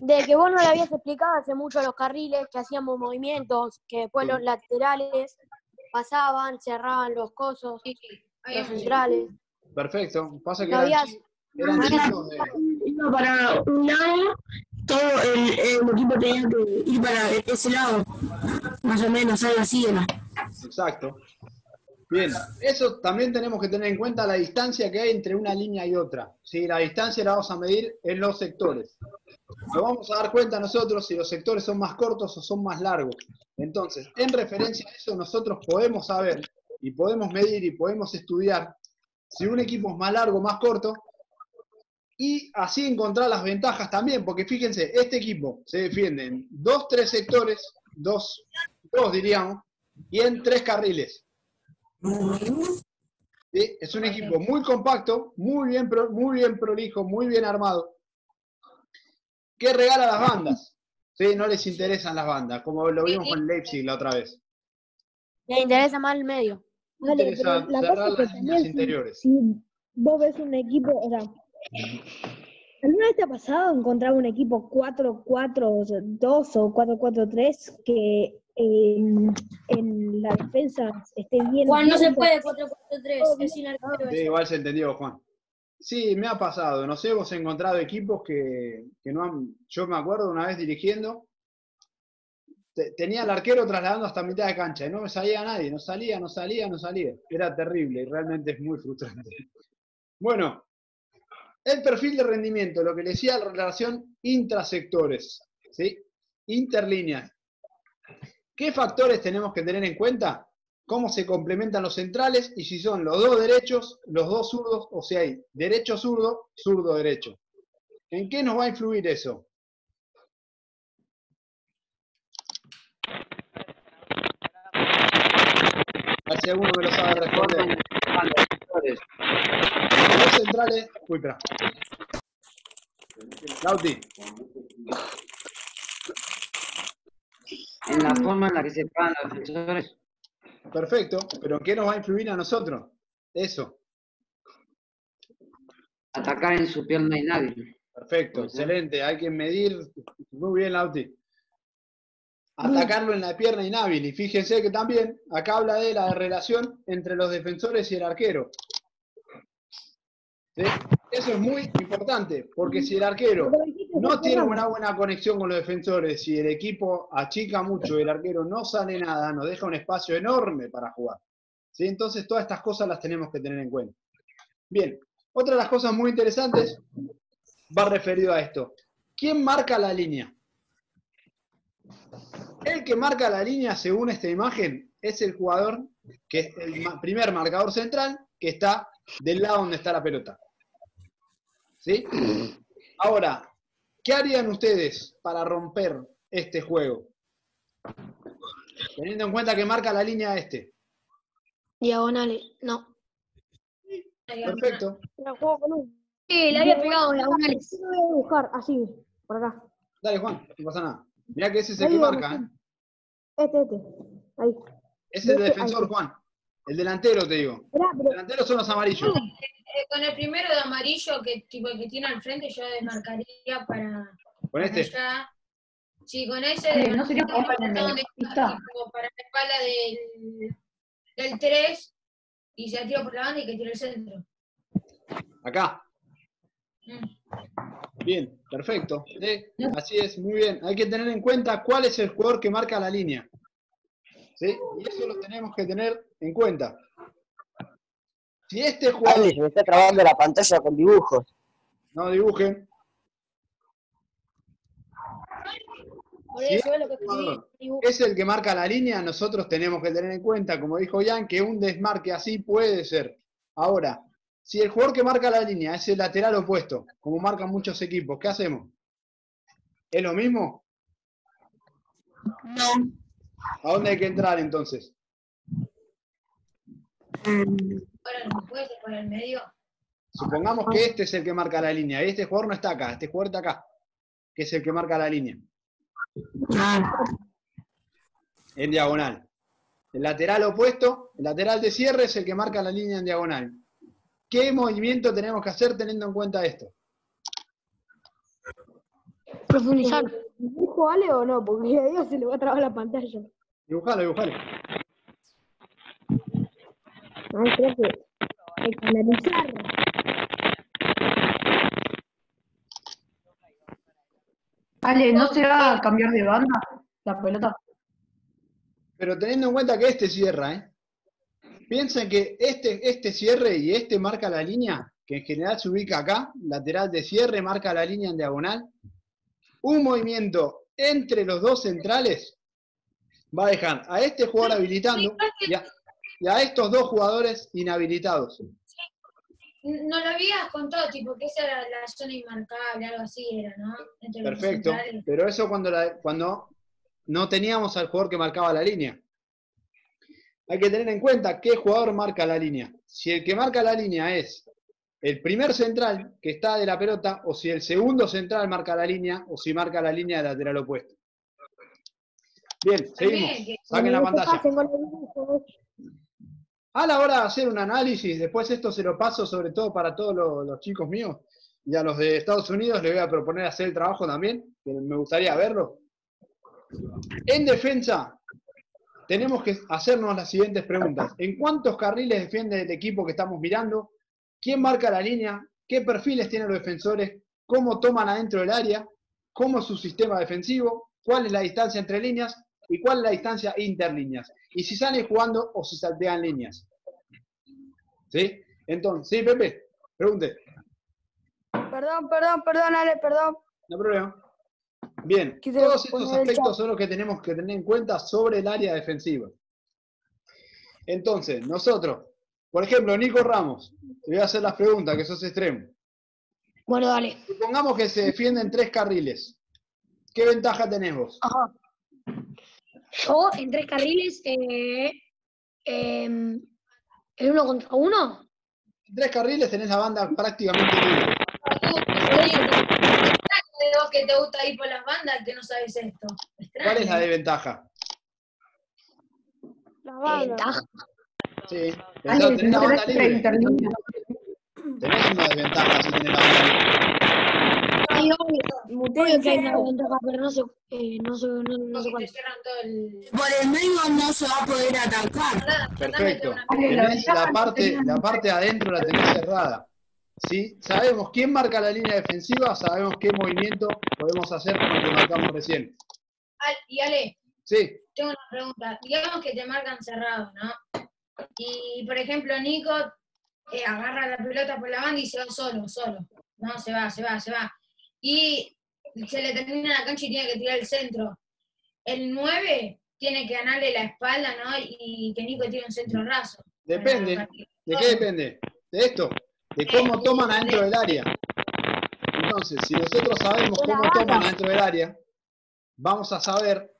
De que vos no le habías explicado hace mucho a los carriles que hacíamos movimientos, que después los laterales pasaban, cerraban los cosos, los centrales. Perfecto. Pasa que No eran, habías... eran chicos de... Iba para un lado, todo el equipo tenía que ir para ese lado. Más o menos, algo así era. Exacto. Bien, eso también tenemos que tener en cuenta la distancia que hay entre una línea y otra. ¿Sí? La distancia la vamos a medir en los sectores. Nos vamos a dar cuenta nosotros si los sectores son más cortos o son más largos. Entonces, en referencia a eso, nosotros podemos saber y podemos medir y podemos estudiar si un equipo es más largo o más corto y así encontrar las ventajas también, porque fíjense, este equipo se defiende en 2, 3 sectores, 2 diríamos, y en 3 carriles. ¿Sí? Es un equipo muy compacto, muy bien prolijo, muy bien armado, que regala las bandas. ¿Sí? No les interesan las bandas, como lo vimos con Leipzig la otra vez. Le interesa más el medio. Vale, Interesa pero la cerrar cosa es que las líneas también interiores. si vos ves un equipo, o sea, ¿alguna vez te ha pasado encontrar un equipo 4-4-2 o 4-4-3 que en la defensa esté bien? Juan, no se bien puede 4-4-3, es sin arquero. Sí, igual se entendió, Juan. Sí, me ha pasado. Nos hemos encontrado equipos que no han... Yo me acuerdo una vez dirigiendo, tenía al arquero trasladando hasta mitad de cancha y no me salía nadie, no salía. Era terrible y realmente es muy frustrante. Bueno, el perfil de rendimiento, lo que le decía la relación intrasectores, ¿sí? Interlíneas. ¿Qué factores tenemos que tener en cuenta? Cómo se complementan los centrales y si son los dos derechos, los dos zurdos, o si hay derecho-zurdo, zurdo-derecho. ¿En qué nos va a influir eso? A ver si alguno me lo sabe responder. Los centrales... Uy, espera. Lauti. En la forma en la que se paran los defensores. Perfecto, pero ¿en qué nos va a influir a nosotros? Eso. Atacar en su pierna y nadie. Perfecto, excelente. Hay que medir. Muy bien, Lauti. Atacarlo en la pierna inhábil. Y fíjense que también acá habla de la relación entre los defensores y el arquero. ¿Sí? Eso es muy importante, porque si el arquero no tiene una buena conexión con los defensores, si el equipo achica mucho y el arquero no sale nada, nos deja un espacio enorme para jugar. ¿Sí? Entonces todas estas cosas las tenemos que tener en cuenta. Bien, otra de las cosas muy interesantes va referido a esto. ¿Quién marca la línea? El que marca la línea, según esta imagen, es el jugador que es el primer marcador central que está del lado donde está la pelota. ¿Sí? Ahora, ¿qué harían ustedes para romper este juego? Teniendo en cuenta que marca la línea este. Diagonales, no. Perfecto. Sí, le había pegado diagonales. Lo voy a dibujar así, por acá. Dale, Juan, no pasa nada. Mirá que ese es el que marca, ¿eh? Este. Ahí. Ese es el defensor, Juan. El delantero, te digo. El delantero son los amarillos. Con el primero de amarillo, que tipo el que tiene al frente, yo desmarcaría para... ¿Con este? Allá. Sí, con ese... No sería como para el donde está, tipo, para la espalda del 3, y se la tiro por la banda y que tire el centro. Acá. Bien, perfecto. Así es, muy bien. Hay que tener en cuenta cuál es el jugador que marca la línea. ¿Sí? Y eso lo tenemos que tener en cuenta. Si este jugador... Ale, se me está trabando la pantalla con dibujos. No dibujen. Si este jugador es el que marca la línea, nosotros tenemos que tener en cuenta, como dijo Ian, que un desmarque así puede ser. Ahora, si el jugador que marca la línea es el lateral opuesto, como marcan muchos equipos, ¿qué hacemos? ¿Es lo mismo? No. ¿A dónde hay que entrar entonces? Ahora no puede ser por el medio. Supongamos que este es el que marca la línea, y este jugador no está acá, este jugador está acá, que es el que marca la línea. En diagonal. El lateral opuesto, el lateral de cierre es el que marca la línea en diagonal. ¿Qué movimiento tenemos que hacer teniendo en cuenta esto? Profundizar. ¿Dibujo Ale o no? Porque a Dios se le va a trabar la pantalla. Dibujalo. Ay, creo que hay que analizar. Ale, ¿no será cambiar de banda la pelota? Pero teniendo en cuenta que este cierra, ¿eh? Piensen que este cierre y este marca la línea, que en general se ubica acá, lateral de cierre, marca la línea en diagonal. Un movimiento entre los dos centrales va a dejar a este jugador habilitando y a estos dos jugadores inhabilitados. No lo habías contado, tipo, que esa era la zona inmarcable, algo así era, ¿no? Entre los Perfecto, centrales. pero eso cuando no teníamos al jugador que marcaba la línea. Hay que tener en cuenta qué jugador marca la línea. Si el que marca la línea es el primer central que está de la pelota, o si el segundo central marca la línea, o si marca la línea de lateral opuesto. Bien, seguimos. Saquen la pantalla. A la hora de hacer un análisis, después esto se lo paso sobre todo para todos los chicos míos, y a los de Estados Unidos les voy a proponer hacer el trabajo también, que me gustaría verlo. En defensa, tenemos que hacernos las siguientes preguntas. ¿En cuántos carriles defiende el equipo que estamos mirando? ¿Quién marca la línea? qué perfiles tienen los defensores, cómo toman adentro del área, cómo es su sistema defensivo, cuál es la distancia entre líneas y cuál es la distancia interlíneas. Y si salen jugando o si saltean líneas. ¿Sí? Entonces, sí, Pepe, pregunte. Perdón, Ale, perdón. No hay problema. Bien, Quise todos estos poner el aspectos chat. son los que tenemos que tener en cuenta sobre el área defensiva. Entonces, nosotros, por ejemplo, Nico Ramos, te voy a hacer las preguntas, que sos extremo. Bueno, dale. Supongamos que se defienden 3 carriles. ¿Qué ventaja tenés vos? Ajá. Yo en 3 carriles, ¿el 1 contra 1? En 3 carriles tenés la banda prácticamente libre. De vos que te gusta ir por las bandas que no sabes esto. ¿Cuál es la desventaja? La banda. Sí, Ale, tenés la no banda tenés libre. interlínea. Tenés una desventaja si tenés la banda libre. Sí, obvio que hay una ventaja, pero no sé cuál. Por el medio no se va a poder atacar. Perfecto. Ale, la Tenés la ventaja parte de adentro la tenés cerrada. ¿Sí? Sabemos quién marca la línea defensiva, sabemos qué movimiento podemos hacer con lo que marcamos recién. Y Ale, Sí, tengo una pregunta. Digamos que te marcan cerrado, ¿no? Y, por ejemplo, Nico agarra la pelota por la banda y se va solo. No, se va. Y se le termina la cancha y tiene que tirar el centro. El 9 tiene que ganarle la espalda, ¿no? Y que Nico tire un centro raso. depende. ¿De qué depende? De esto. De cómo toman adentro del área. Entonces, si nosotros sabemos cómo toman adentro del área, vamos a saber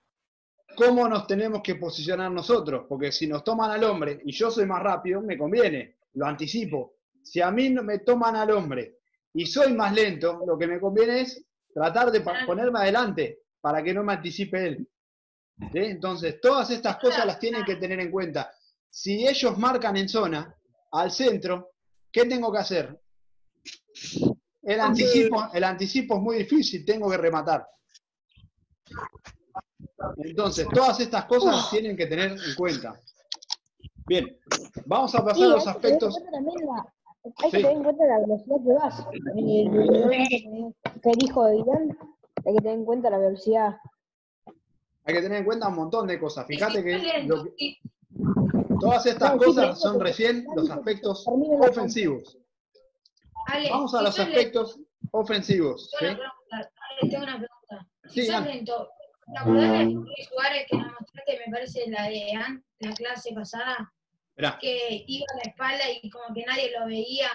cómo nos tenemos que posicionar nosotros. Porque si nos toman al hombre y yo soy más rápido, me conviene. Lo anticipo. Si a mí no me toman al hombre y soy más lento, lo que me conviene es tratar de ponerme adelante para que no me anticipe él. ¿Sí? Entonces, todas estas cosas las tienen que tener en cuenta. Si ellos marcan en zona, al centro, ¿qué tengo que hacer? El anticipo es muy difícil, tengo que rematar. Entonces, todas estas cosas las tienen que tener en cuenta. Bien, vamos a pasar a los aspectos. Hay que tener en cuenta la velocidad que vas. Que dijo Dylan, hay que tener en cuenta la velocidad. Hay que tener en cuenta un montón de cosas. Fíjate que todas estas No, sí, cosas pero son eso- recién los aspectos termine la ofensivos. Ale, Vamos a si los sos aspectos ofensivos. ¿sí? tengo una pregunta. Si Sí, sos Ana. lento, ¿te acordás de los lugares que nos mostraste, me parece la de la clase pasada? Esperá. Que iba a la espalda y como que nadie lo veía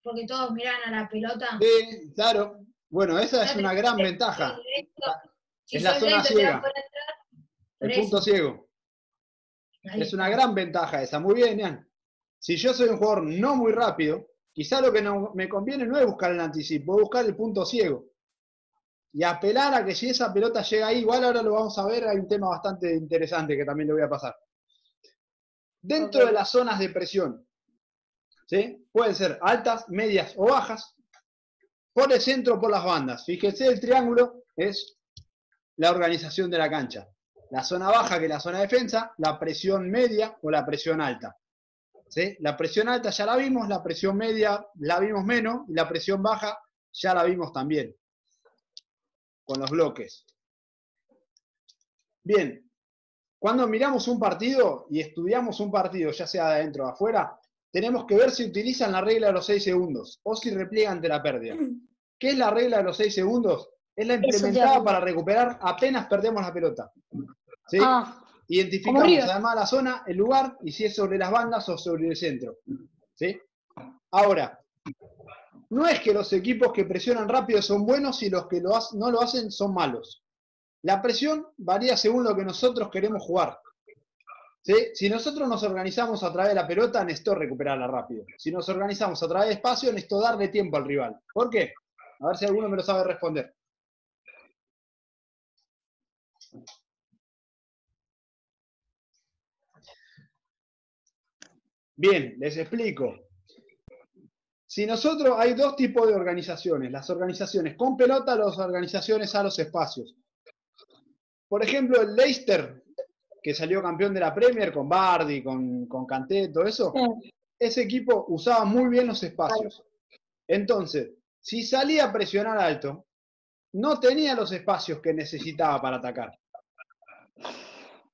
porque todos miraban a la pelota. Sí, claro. Bueno, esa es una gran ventaja. Si Es la sos zona lento, te ciega. la pueden entrar. Por El punto eso. ciego. Ahí Es una está. gran ventaja esa. Muy bien, Ian. Si yo soy un jugador no muy rápido, quizá lo que no me conviene no es buscar el anticipo, es buscar el punto ciego. Y apelar a que si esa pelota llega ahí, igual ahora lo vamos a ver, hay un tema bastante interesante que también le voy a pasar. Dentro de las zonas de presión, ¿sí? Pueden ser altas, medias o bajas, por el centro o por las bandas. Fíjense, el triángulo es la organización de la cancha. La zona baja, que es la zona de defensa, la presión media o la presión alta. ¿Sí? La presión alta ya la vimos, la presión media la vimos menos, y la presión baja ya la vimos también, con los bloques. Bien, cuando miramos un partido y estudiamos un partido, ya sea de adentro o de afuera, tenemos que ver si utilizan la regla de los 6 segundos o si repliegan ante la pérdida. ¿Qué es la regla de los 6 segundos? Es la implementada para recuperar apenas perdemos la pelota. ¿Sí? Identificamos además la zona, el lugar y si es sobre las bandas o sobre el centro. ¿Sí? Ahora, no es que los equipos que presionan rápido son buenos y los que no lo hacen son malos. La presión varía según lo que nosotros queremos jugar. ¿Sí? Si nosotros nos organizamos a través de la pelota, necesito recuperarla rápido. Si nos organizamos a través de espacio, necesito darle tiempo al rival. ¿Por qué? A ver si alguno me lo sabe responder. Bien, les explico. Si nosotros hay dos tipos de organizaciones, las organizaciones con pelota, las organizaciones a los espacios. Por ejemplo, el Leicester, que salió campeón de la Premier con Vardy, con Kanté, todo eso, ese equipo usaba muy bien los espacios. Entonces, si salía a presionar alto, no tenía los espacios que necesitaba para atacar.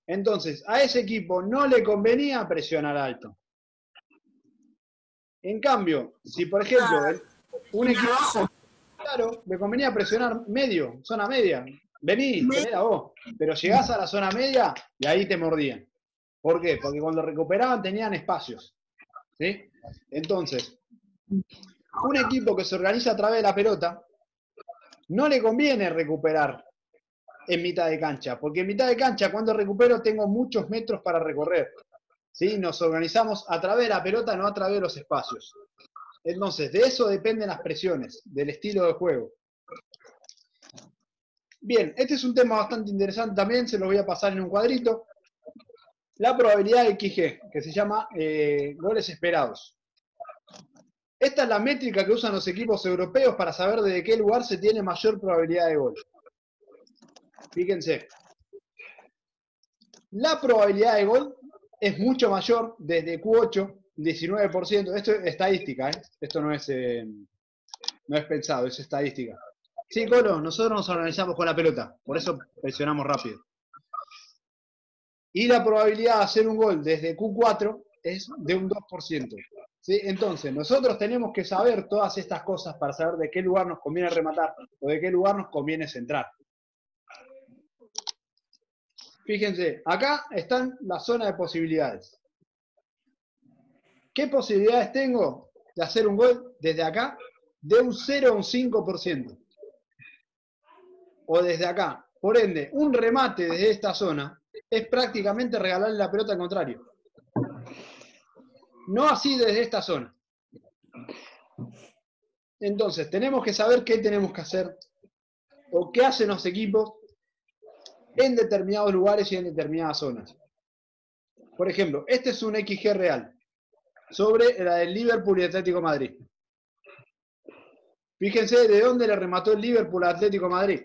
Entonces, a ese equipo no le convenía presionar alto. En cambio, si por ejemplo un equipo, claro, le convenía presionar medio, zona media, vení, tenela vos, pero llegás a la zona media y ahí te mordían. ¿Por qué? Porque cuando recuperaban tenían espacios, ¿sí? Entonces, un equipo que se organiza a través de la pelota, no le conviene recuperar en mitad de cancha, porque en mitad de cancha cuando recupero tengo muchos metros para recorrer, ¿sí? Nos organizamos a través de la pelota, no a través de los espacios. Entonces, de eso dependen las presiones, del estilo de juego. Bien, este es un tema bastante interesante también, se lo voy a pasar en un cuadrito. La probabilidad de XG, que se llama goles esperados. Esta es la métrica que usan los equipos europeos para saber de qué lugar se tiene mayor probabilidad de gol. Fíjense. La probabilidad de gol es mucho mayor desde Q8, 19%. Esto es estadística, ¿eh? Esto no es pensado, es estadística. Sí, Colo, nosotros nos organizamos con la pelota, por eso presionamos rápido. Y la probabilidad de hacer un gol desde Q4 es de un 2%. ¿Sí? Entonces, nosotros tenemos que saber todas estas cosas para saber de qué lugar nos conviene rematar o de qué lugar nos conviene centrar. Fíjense, acá están las zonas de posibilidades. ¿Qué posibilidades tengo de hacer un gol desde acá? De un 0 a un 5%. O desde acá. Por ende, un remate desde esta zona es prácticamente regalarle la pelota al contrario. No así desde esta zona. Entonces, tenemos que saber qué tenemos que hacer o qué hacen los equipos en determinados lugares y en determinadas zonas. Por ejemplo, este es un XG real sobre la del Liverpool y Atlético Madrid. Fíjense de dónde le remató el Liverpool al Atlético Madrid.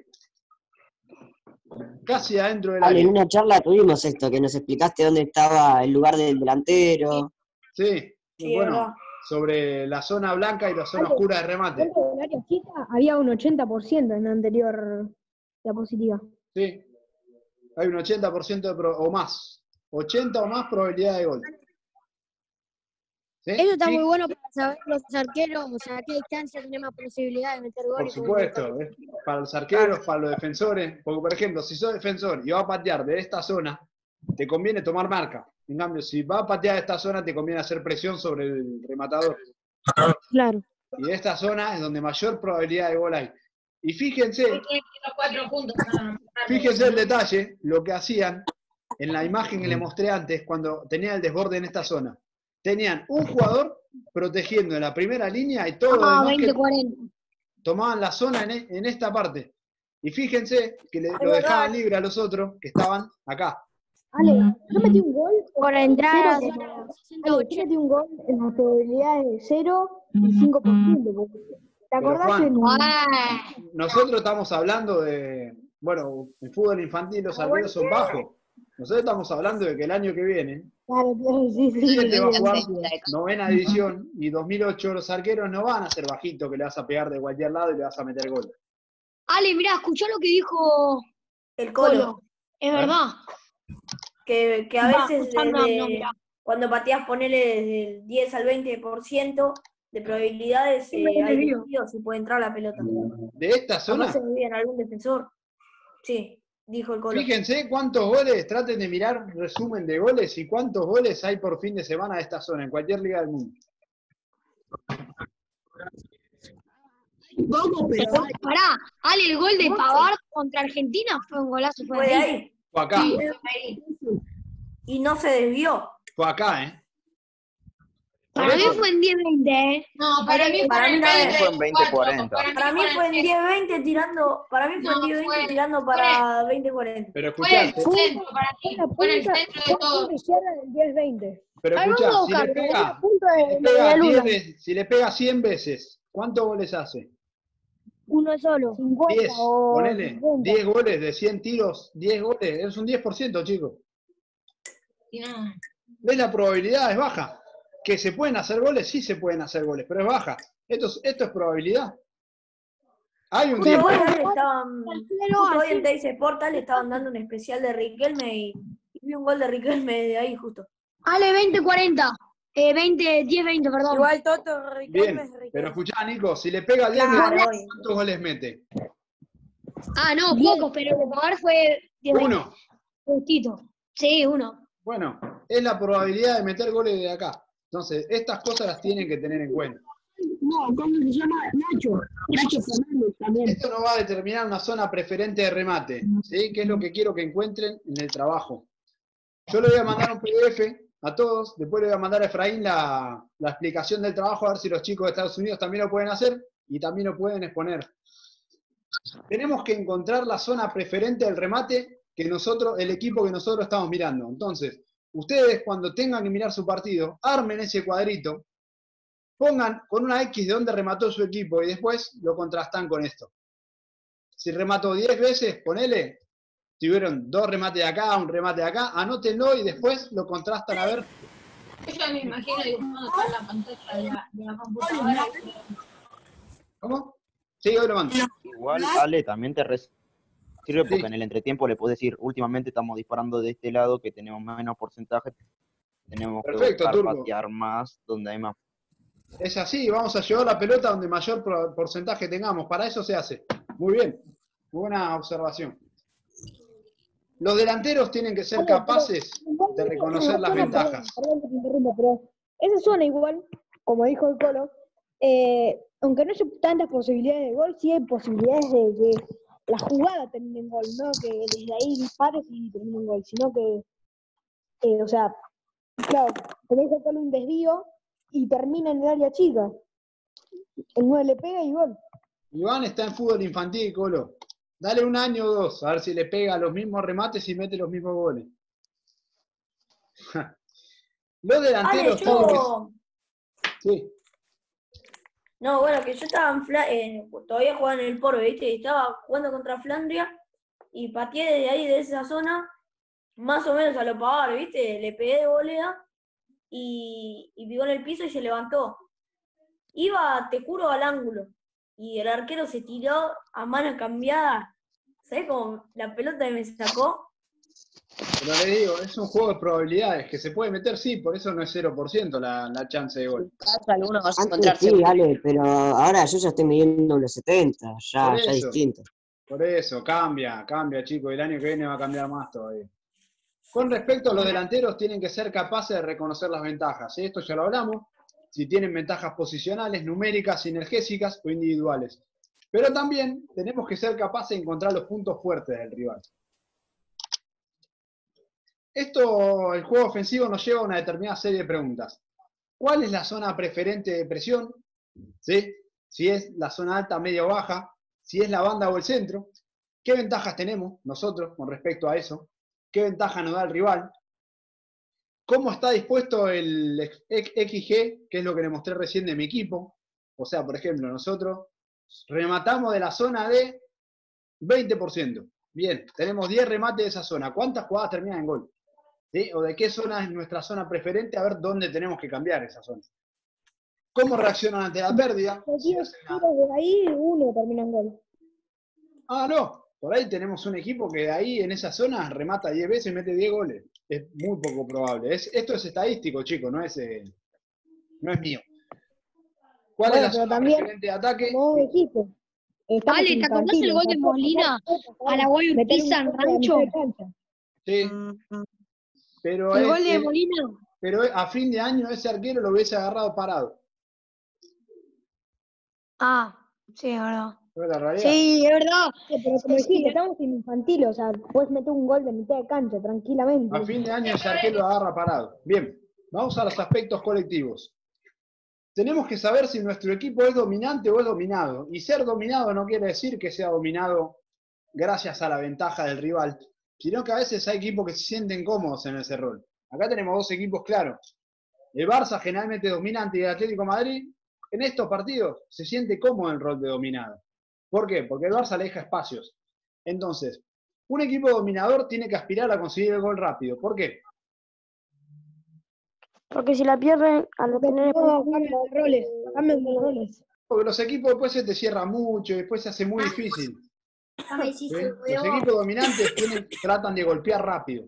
Casi adentro del área. En una charla tuvimos esto, que nos explicaste dónde estaba el lugar del delantero. Sí, bueno, sobre la zona blanca y la zona oscura de remate. Dentro del área chica había un 80% en la anterior diapositiva. Sí, hay un 80% o más. 80 o más probabilidad de gol. ¿Sí? Eso está muy bueno para saber los arqueros, o sea, a qué distancia tiene más posibilidad de meter gol. Por supuesto, para los arqueros, para los defensores. Porque, por ejemplo, si sos defensor y vas a patear de esta zona, te conviene tomar marca. En cambio, si vas a patear de esta zona, te conviene hacer presión sobre el rematador. Claro. Y de esta zona es donde mayor probabilidad de gol hay. Y fíjense el detalle, lo que hacían en la imagen que les mostré antes, cuando tenía el desborde en esta zona. Tenían un jugador protegiendo en la primera línea y todo lo demás que tomaban la zona en esta parte. Y fíjense que lo dejaban libre a los otros que estaban acá. Ale, yo metí un gol por entrar a Ale, yo metí un gol en las probabilidades de 0 y 5%. ¿Te acordás? Juan, nosotros estamos hablando de, bueno, en fútbol infantil los arqueros son bajos. Nosotros estamos hablando de que el año que viene, te va a jugar novena división y 2008 los arqueros no van a ser bajitos que le vas a pegar de cualquier lado y le vas a meter gol. Ale, mirá, escuchó lo que dijo el Colo. Es verdad. Que a veces cuando pateás ponele desde el 10 al 20% de probabilidades hay desvíos y puede entrar la pelota. ¿De esta zona? No se desvía en algún defensor. Sí, dijo el Colo. Fíjense cuántos goles, traten de mirar resumen de goles y cuántos goles hay por fin de semana de esta zona, en cualquier liga del mundo. Pará, Ale, el gol de Pavard contra Argentina fue un golazo. Fue de ahí. Fue acá. Y no se desvió. Fue acá, ¿eh? Para mí fue en 10-20, ¿eh? No, para mí fue en 20-40. Para mí fue en 10-20 tirando. Para mí fue en 10-20 tirando para 20-40. Pero escuchaste. Fue el centro para ti. Fue en el centro de todo. Pero escuchá, si le pega 100 veces, ¿cuántos goles hace? Uno solo. 10, ponele. 10 goles de 100 tiros, 10 goles. Es un 10%, chicos. No. ¿Ves? La probabilidad es baja. ¿Que se pueden hacer goles? Sí se pueden hacer goles, pero es baja. Esto es probabilidad. Hay un tiempo. Justo hoy en Teis Portal estaban dando un especial de Riquelme y vi un gol de Riquelme de ahí justo. Ale, 20-40. 10-20, perdón. Igual Toto, Riquelme es Bien, Riquelme. pero escuchá, Nico, si le pega al 10, ¿cuántos goles mete? Ah, no, pocos, pero de pagar fue 10. Uno. Justito. Sí, uno. Bueno, es la probabilidad de meter goles de acá. Entonces, estas cosas las tienen que tener en cuenta. No, ¿cómo se llama? Nacho Fernández también. Esto no va a determinar una zona preferente de remate, ¿sí? Que es lo que quiero que encuentren en el trabajo. Yo le voy a mandar un PDF a todos, después le voy a mandar a Efraín la explicación del trabajo, a ver si los chicos de Estados Unidos también lo pueden hacer y también lo pueden exponer. Tenemos que encontrar la zona preferente del remate que nosotros, el equipo que nosotros estamos mirando. Entonces, ustedes cuando tengan que mirar su partido, armen ese cuadrito, pongan con una X de dónde remató su equipo y después lo contrastan con esto. Si remató 10 veces, ponele, tuvieron 2 remates de acá, un remate de acá, anótenlo y después lo contrastan a ver. Yo ya me imagino dibujando toda la pantalla de la computadora. ¿Cómo? Sí, hoy lo mando. Igual, Ale, también te sirve porque en el entretiempo le puedes decir, últimamente estamos disparando de este lado que tenemos menos porcentaje, tenemos Perfecto, que buscar Turbo. patear más donde hay más. Es así, vamos a llevar la pelota donde mayor porcentaje tengamos. Para eso se hace. Muy bien. Buena observación. Los delanteros tienen que ser capaces de reconocer las ventajas. Perdón que te interrumpa, pero esa zona igual, como dijo el Colo, aunque no haya tantas posibilidades de gol, sí hay posibilidades de que la jugada termine en gol, no que desde ahí dispares y termine en gol, sino que, o sea, claro, tenés que hacerle un desvío y termina en el área chica. El 9 le pega y gol. Iván está en fútbol infantil, Colo. Dale 1 año o 2, a ver si le pega los mismos remates y mete los mismos goles. Los delanteros tienen que... Sí. No, bueno, que yo estaba todavía jugaba en el Porbe, ¿viste? Y estaba jugando contra Flandria y pateé desde ahí, de esa zona, más o menos a lo pagar, ¿viste? Le pegué de volea y pegó en el piso y se levantó. Iba, te juro, al ángulo. Y el arquero se tiró a mano cambiada. ¿Sabés cómo la pelota me sacó? Pero le digo, es un juego de probabilidades, que se puede meter, sí, por eso no es 0% la chance de gol. Alguno vas a encontrar sí, Ale, pero ahora yo ya estoy midiendo los 70, ya eso, distinto. Por eso, cambia, chicos, el año que viene va a cambiar más todavía. Con respecto a los delanteros, tienen que ser capaces de reconocer las ventajas. Esto ya lo hablamos, si tienen ventajas posicionales, numéricas, sinergésicas o individuales. Pero también tenemos que ser capaces de encontrar los puntos fuertes del rival. El juego ofensivo nos lleva a una determinada serie de preguntas. ¿Cuál es la zona preferente de presión? ¿Sí? Si es la zona alta, media o baja, si es la banda o el centro. ¿Qué ventajas tenemos nosotros con respecto a eso? ¿Qué ventaja nos da el rival? ¿Cómo está dispuesto el XG, que es lo que le mostré recién de mi equipo? O sea, por ejemplo, nosotros rematamos de la zona de 20%. Bien, tenemos 10 remates de esa zona. ¿Cuántas jugadas terminan en gol? ¿Sí? ¿O de qué zona es nuestra zona preferente? A ver dónde tenemos que cambiar esa zona. ¿Cómo reaccionan ante la pérdida? De ahí uno termina en gol. Ah, no. Por ahí tenemos un equipo que de ahí, en esa zona, remata 10 veces y mete 10 goles. Es muy poco probable. Esto es estadístico, chicos, no es mío. ¿Cuál es la zona preferente de ataque? Como equipo. Ale, ¿te acordás el gol de Molina a la Guayu Pizza en Rancho? Sí. Pero el gol de Molina. Pero a fin de año ese arquero lo hubiese agarrado parado. Ah, sí, es verdad. ¿No es la realidad? Sí, es verdad. Sí, pero como dijiste, estamos en infantil, o sea, puedes meter un gol de mitad de cancha tranquilamente. A fin de año ese arquero lo agarra parado. Bien, vamos a los aspectos colectivos. Tenemos que saber si nuestro equipo es dominante o es dominado. Y ser dominado no quiere decir que sea dominado gracias a la ventaja del rival, sino que a veces hay equipos que se sienten cómodos en ese rol. Acá tenemos 2 equipos claros. El Barça generalmente dominante y el Atlético de Madrid, en estos partidos, se siente cómodo en el rol de dominado. ¿Por qué? Porque el Barça le deja espacios. Entonces, un equipo dominador tiene que aspirar a conseguir el gol rápido. ¿Por qué? Porque si la pierden, a lo tener No, cambian de roles. Porque los equipos después se te cierran mucho y después se hace muy difícil. ¿Sí? Los equipos dominantes tratan de golpear rápido.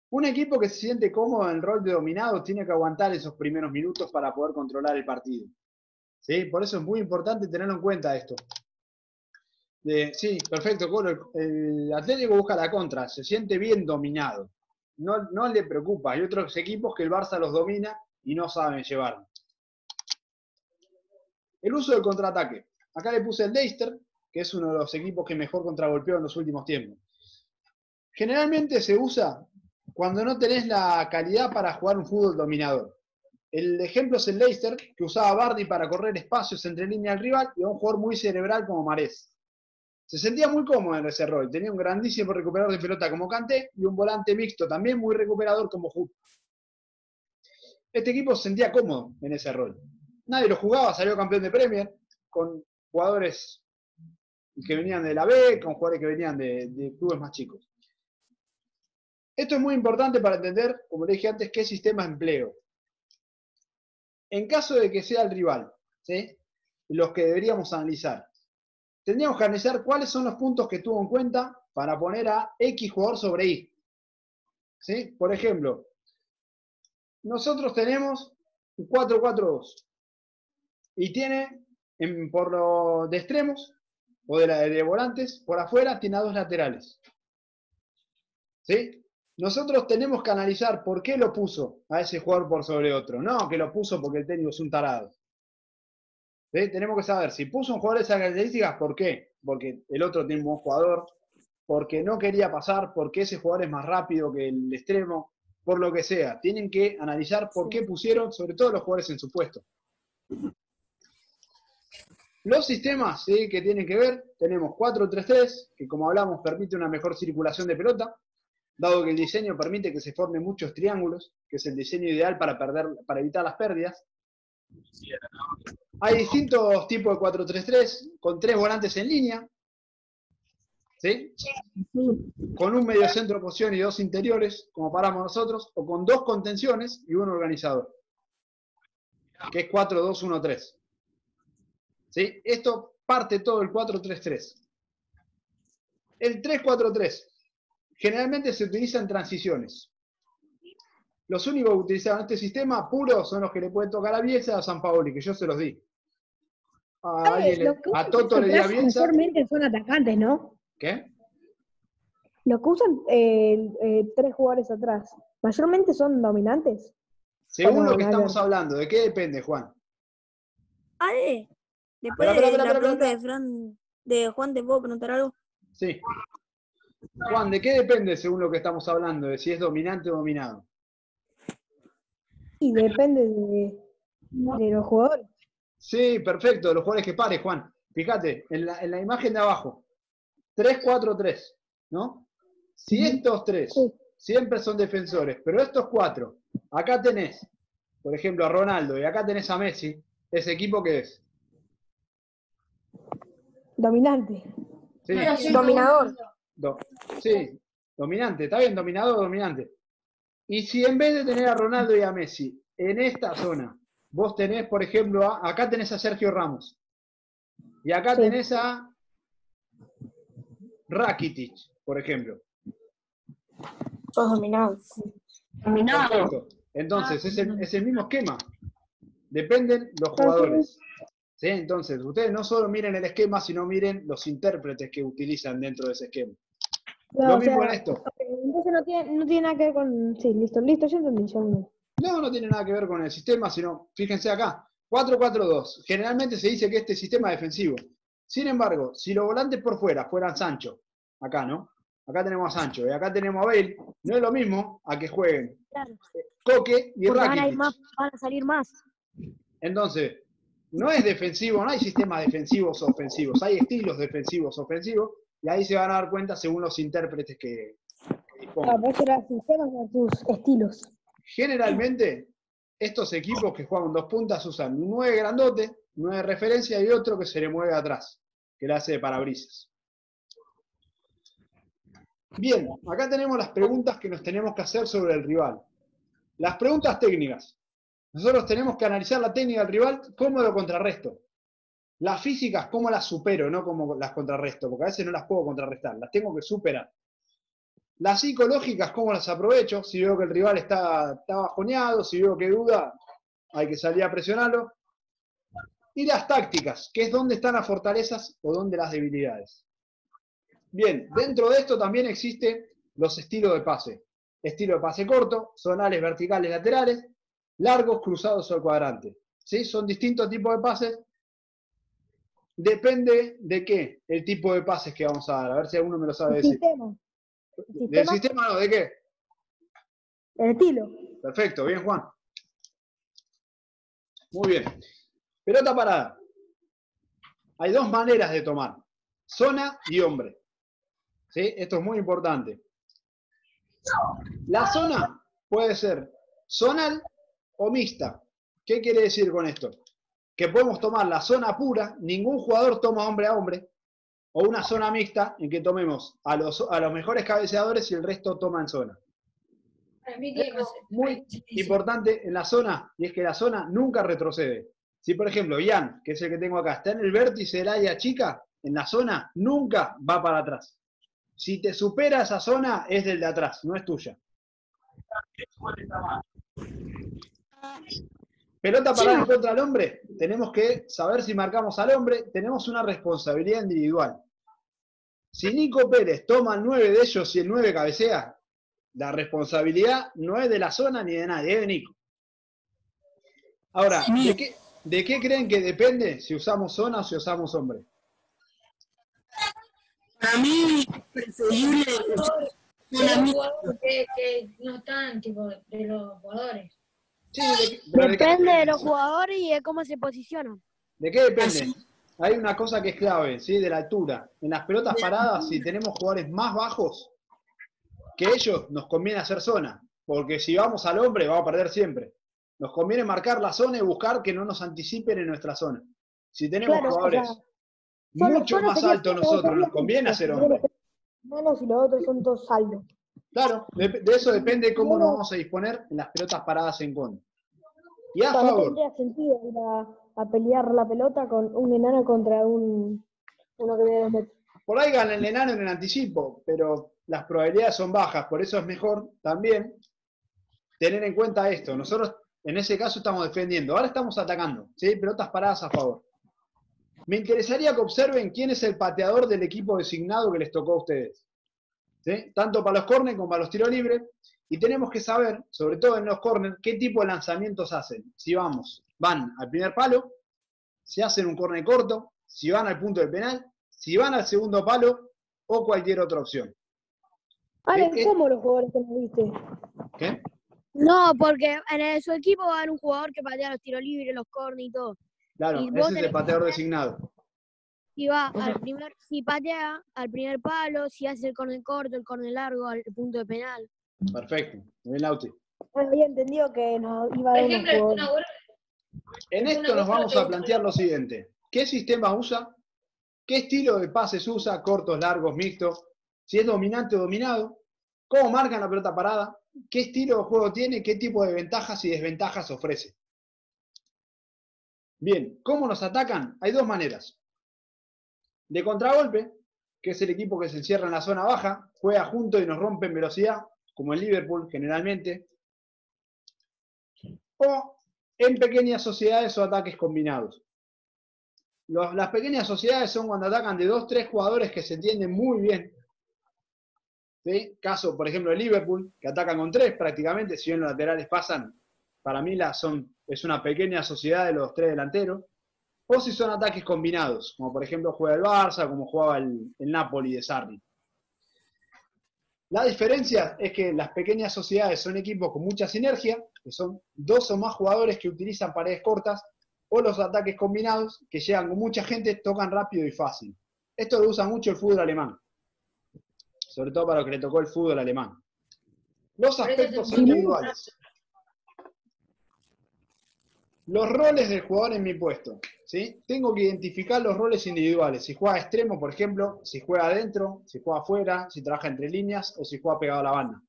Un equipo que se siente cómodo en el rol de dominado tiene que aguantar esos primeros minutos para poder controlar el partido. ¿Sí? Por eso es muy importante tenerlo en cuenta esto. Sí, perfecto, Colo. El Atlético busca la contra, se siente bien dominado. No le preocupa. Hay otros equipos que el Barça los domina y no saben llevarlo. El uso del contraataque. Acá le puse el Leicester, que es uno de los equipos que mejor contragolpeó en los últimos tiempos. Generalmente se usa cuando no tenés la calidad para jugar un fútbol dominador. El ejemplo es el Leicester, que usaba a Vardy para correr espacios entre línea al rival y a un jugador muy cerebral como Mahrez. Se sentía muy cómodo en ese rol. Tenía un grandísimo recuperador de pelota como Kanté y un volante mixto también muy recuperador como Hood. Este equipo se sentía cómodo en ese rol. Nadie lo jugaba, salió campeón de Premier con jugadores que venían de la B, con jugadores que venían de clubes más chicos. Esto es muy importante para entender, como le dije antes, qué sistema empleo. En caso de que sea el rival, ¿sí? Los que deberíamos analizar. Tendríamos que analizar cuáles son los puntos que tuvo en cuenta para poner a X jugador sobre Y. ¿Sí? Por ejemplo, nosotros tenemos un 4-4-2 y tiene, por lo de extremos o de volantes, por afuera tiene a 2 laterales. ¿Sí? Nosotros tenemos que analizar por qué lo puso a ese jugador por sobre otro. No, que lo puso porque el técnico es un tarado. ¿Sí? Tenemos que saber si puso un jugador de esas características, ¿por qué? Porque el otro tiene un buen jugador, porque no quería pasar, porque ese jugador es más rápido que el extremo, por lo que sea. Tienen que analizar por qué pusieron, sobre todo los jugadores en su puesto. Los sistemas, ¿sí?, que tienen que ver, tenemos 4-3-3, que como hablamos permite una mejor circulación de pelota, dado que el diseño permite que se formen muchos triángulos, que es el diseño ideal para evitar las pérdidas. Hay distintos tipos de 4-3-3, con 3 volantes en línea, ¿sí? Con un mediocentro de posición y 2 interiores, como paramos nosotros, o con 2 contenciones y un organizador, que es 4-2-1-3. ¿Sí? Esto parte todo el 4-3-3. El 3-4-3 generalmente se utiliza en transiciones. Los únicos que utilizaban este sistema puro son los que le pueden tocar a Bielsa y a Sampaoli, que yo se los di. A Toto le di a Bielsa. Mayormente son atacantes, ¿no? ¿Qué? Los que usan 3 jugadores atrás, mayormente son dominantes. Según lo que estamos hablando, ¿de qué depende, Juan? Ale, después de la pregunta de Juan, ¿te puedo preguntar algo? Sí. Juan, ¿de qué depende según lo que estamos hablando? De si es dominante o dominado. Y depende de los jugadores. Sí, perfecto, de los jugadores que pare, Juan. Fíjate, en la imagen de abajo, 3-4-3, ¿no? Si estos 3 siempre son defensores, pero estos 4, acá tenés, por ejemplo, a Ronaldo y acá tenés a Messi, ¿ese equipo qué es? Dominante. Sí. Dominador. Sí, dominante, está bien, dominador o dominante. Y si en vez de tener a Ronaldo y a Messi en esta zona, vos tenés, por ejemplo, acá tenés a Sergio Ramos y acá tenés a Rakitic, por ejemplo. Sos dominado. Perfecto. Entonces, es el mismo esquema. Dependen los jugadores. ¿Sí? Entonces, ustedes no solo miren el esquema, sino miren los intérpretes que utilizan dentro de ese esquema. No, Lo mismo en esto. Entonces no tiene nada que ver con... Sí, listo, ya entendí. No tiene nada que ver con el sistema, sino, fíjense acá, 4-4-2. Generalmente se dice que este sistema es defensivo. Sin embargo, si los volantes por fuera fueran Sancho, acá, ¿no? Acá tenemos a Sancho y acá tenemos a Bale, no es lo mismo a que jueguen Coque y Rakitic. Van a salir más. Entonces, no es defensivo, no hay sistemas defensivos o ofensivos, hay estilos defensivos ofensivos, y ahí se van a dar cuenta según los intérpretes que dispongan. Puede ser sistemas versus estilos. Generalmente, estos equipos que juegan 2 puntas usan un 9 grandote, 9 de referencia y otro que se le mueve atrás, que le hace de parabrisas. Bien, acá tenemos las preguntas que nos tenemos que hacer sobre el rival. Las preguntas técnicas. Nosotros tenemos que analizar la técnica del rival, cómo lo contrarresto. Las físicas, cómo las supero, no cómo las contrarresto, porque a veces no las puedo contrarrestar, las tengo que superar. Las psicológicas, cómo las aprovecho, si veo que el rival está bajoneado, si veo que duda, hay que salir a presionarlo. Y las tácticas, que es dónde están las fortalezas o dónde las debilidades. Bien, dentro de esto también existen los estilos de pase. Estilo de pase corto, zonales, verticales, laterales, largos, cruzados o al cuadrante. ¿Sí? Son distintos tipos de pases. Depende de qué, el tipo de pases que vamos a dar. A ver si alguno me lo sabe decir. ¿Del sistema no? ¿De qué? El estilo. Perfecto, bien, Juan. Muy bien. Pelota parada. Hay dos maneras de tomar. Zona y hombre. ¿Sí? Esto es muy importante. La zona puede ser zonal o mixta. ¿Qué quiere decir con esto? Que podemos tomar la zona pura, ningún jugador toma hombre a hombre, o una zona mixta en que tomemos a los mejores cabeceadores y el resto toma en zona. Muy importante en la zona, y es que la zona nunca retrocede. Si por ejemplo Ian, que es el que tengo acá, está en el vértice del área chica, en la zona nunca va para atrás. Si te supera esa zona, es del de atrás, no es tuya. Pelota parada en contra del hombre, tenemos que saber si marcamos al hombre, tenemos una responsabilidad individual. Si Nico Pérez toma el 9 de ellos y el 9 cabecea, la responsabilidad no es de la zona ni de nadie, es de Nico. Ahora, ¿de qué creen que depende si usamos zona o si usamos hombre? Para mí, preferible de los jugadores que no están, tipo, de los jugadores. Sí, Depende de los jugadores y de cómo se posicionan. ¿De qué depende? Hay una cosa que es clave, ¿sí? De la altura. En las pelotas paradas, si tenemos jugadores más bajos que ellos, nos conviene hacer zona. Porque si vamos al hombre, vamos a perder siempre. Nos conviene marcar la zona y buscar que no nos anticipen en nuestra zona. Si tenemos jugadores mucho más altos nosotros, nos conviene hacer hombre. Menos y los otros son todos saldos. Claro, de eso depende cómo nos vamos a disponer en las pelotas paradas en contra. Y a favor. No tendría sentido ir a pelear la pelota con un enano contra uno que mide 2 metros. Por ahí gana el enano en el anticipo, pero las probabilidades son bajas, por eso es mejor también tener en cuenta esto. Nosotros en ese caso estamos defendiendo, ahora estamos atacando, ¿sí? Pelotas paradas a favor. Me interesaría que observen quién es el pateador del equipo designado que les tocó a ustedes. ¿Sí? Tanto para los córneres como para los tiros libres. Y tenemos que saber, sobre todo en los córneres, qué tipo de lanzamientos hacen. Si van al primer palo, si hacen un córner corto, si van al punto del penal, si van al segundo palo o cualquier otra opción. Ale, ¿cómo los jugadores que nos viste? ¿Qué? No, porque en su equipo va a haber un jugador que patea los tiros libres, los corners y todo. Claro, y ese es el pateador designado. Y va si patea al primer palo, si hace el córner corto, el córner largo, al punto de penal. Perfecto, muy bien, Lauti. Había entendido que nos iba a dar un jugador. En esto nos vamos a plantear lo siguiente. ¿Qué sistema usa? ¿Qué estilo de pases usa? Cortos, largos, mixtos. Si es dominante o dominado. ¿Cómo marcan la pelota parada? ¿Qué estilo de juego tiene? ¿Qué tipo de ventajas y desventajas ofrece? Bien, ¿cómo nos atacan? Hay dos maneras. De contragolpe, que es el equipo que se encierra en la zona baja, juega junto y nos rompe en velocidad, como el Liverpool generalmente. O en pequeñas sociedades o ataques combinados. Las pequeñas sociedades son cuando atacan de 2 o 3 jugadores que se entienden muy bien. ¿Sí? Caso, por ejemplo, de Liverpool, que atacan con 3 prácticamente, si bien los laterales pasan, para mí es una pequeña sociedad de los 3 delanteros. O si son ataques combinados, como por ejemplo juega el Barça, como jugaba el Napoli de Sarri. La diferencia es que las pequeñas sociedades son equipos con mucha sinergia, que son 2 o más jugadores que utilizan paredes cortas, o los ataques combinados, que llegan con mucha gente, tocan rápido y fácil. Esto lo usa mucho el fútbol alemán, sobre todo para lo que le tocó el fútbol alemán. Los aspectos individuales. Los roles del jugador en mi puesto. ¿Sí? Tengo que identificar los roles individuales. Si juega extremo, por ejemplo, si juega adentro, si juega afuera, si trabaja entre líneas o si juega pegado a la banda.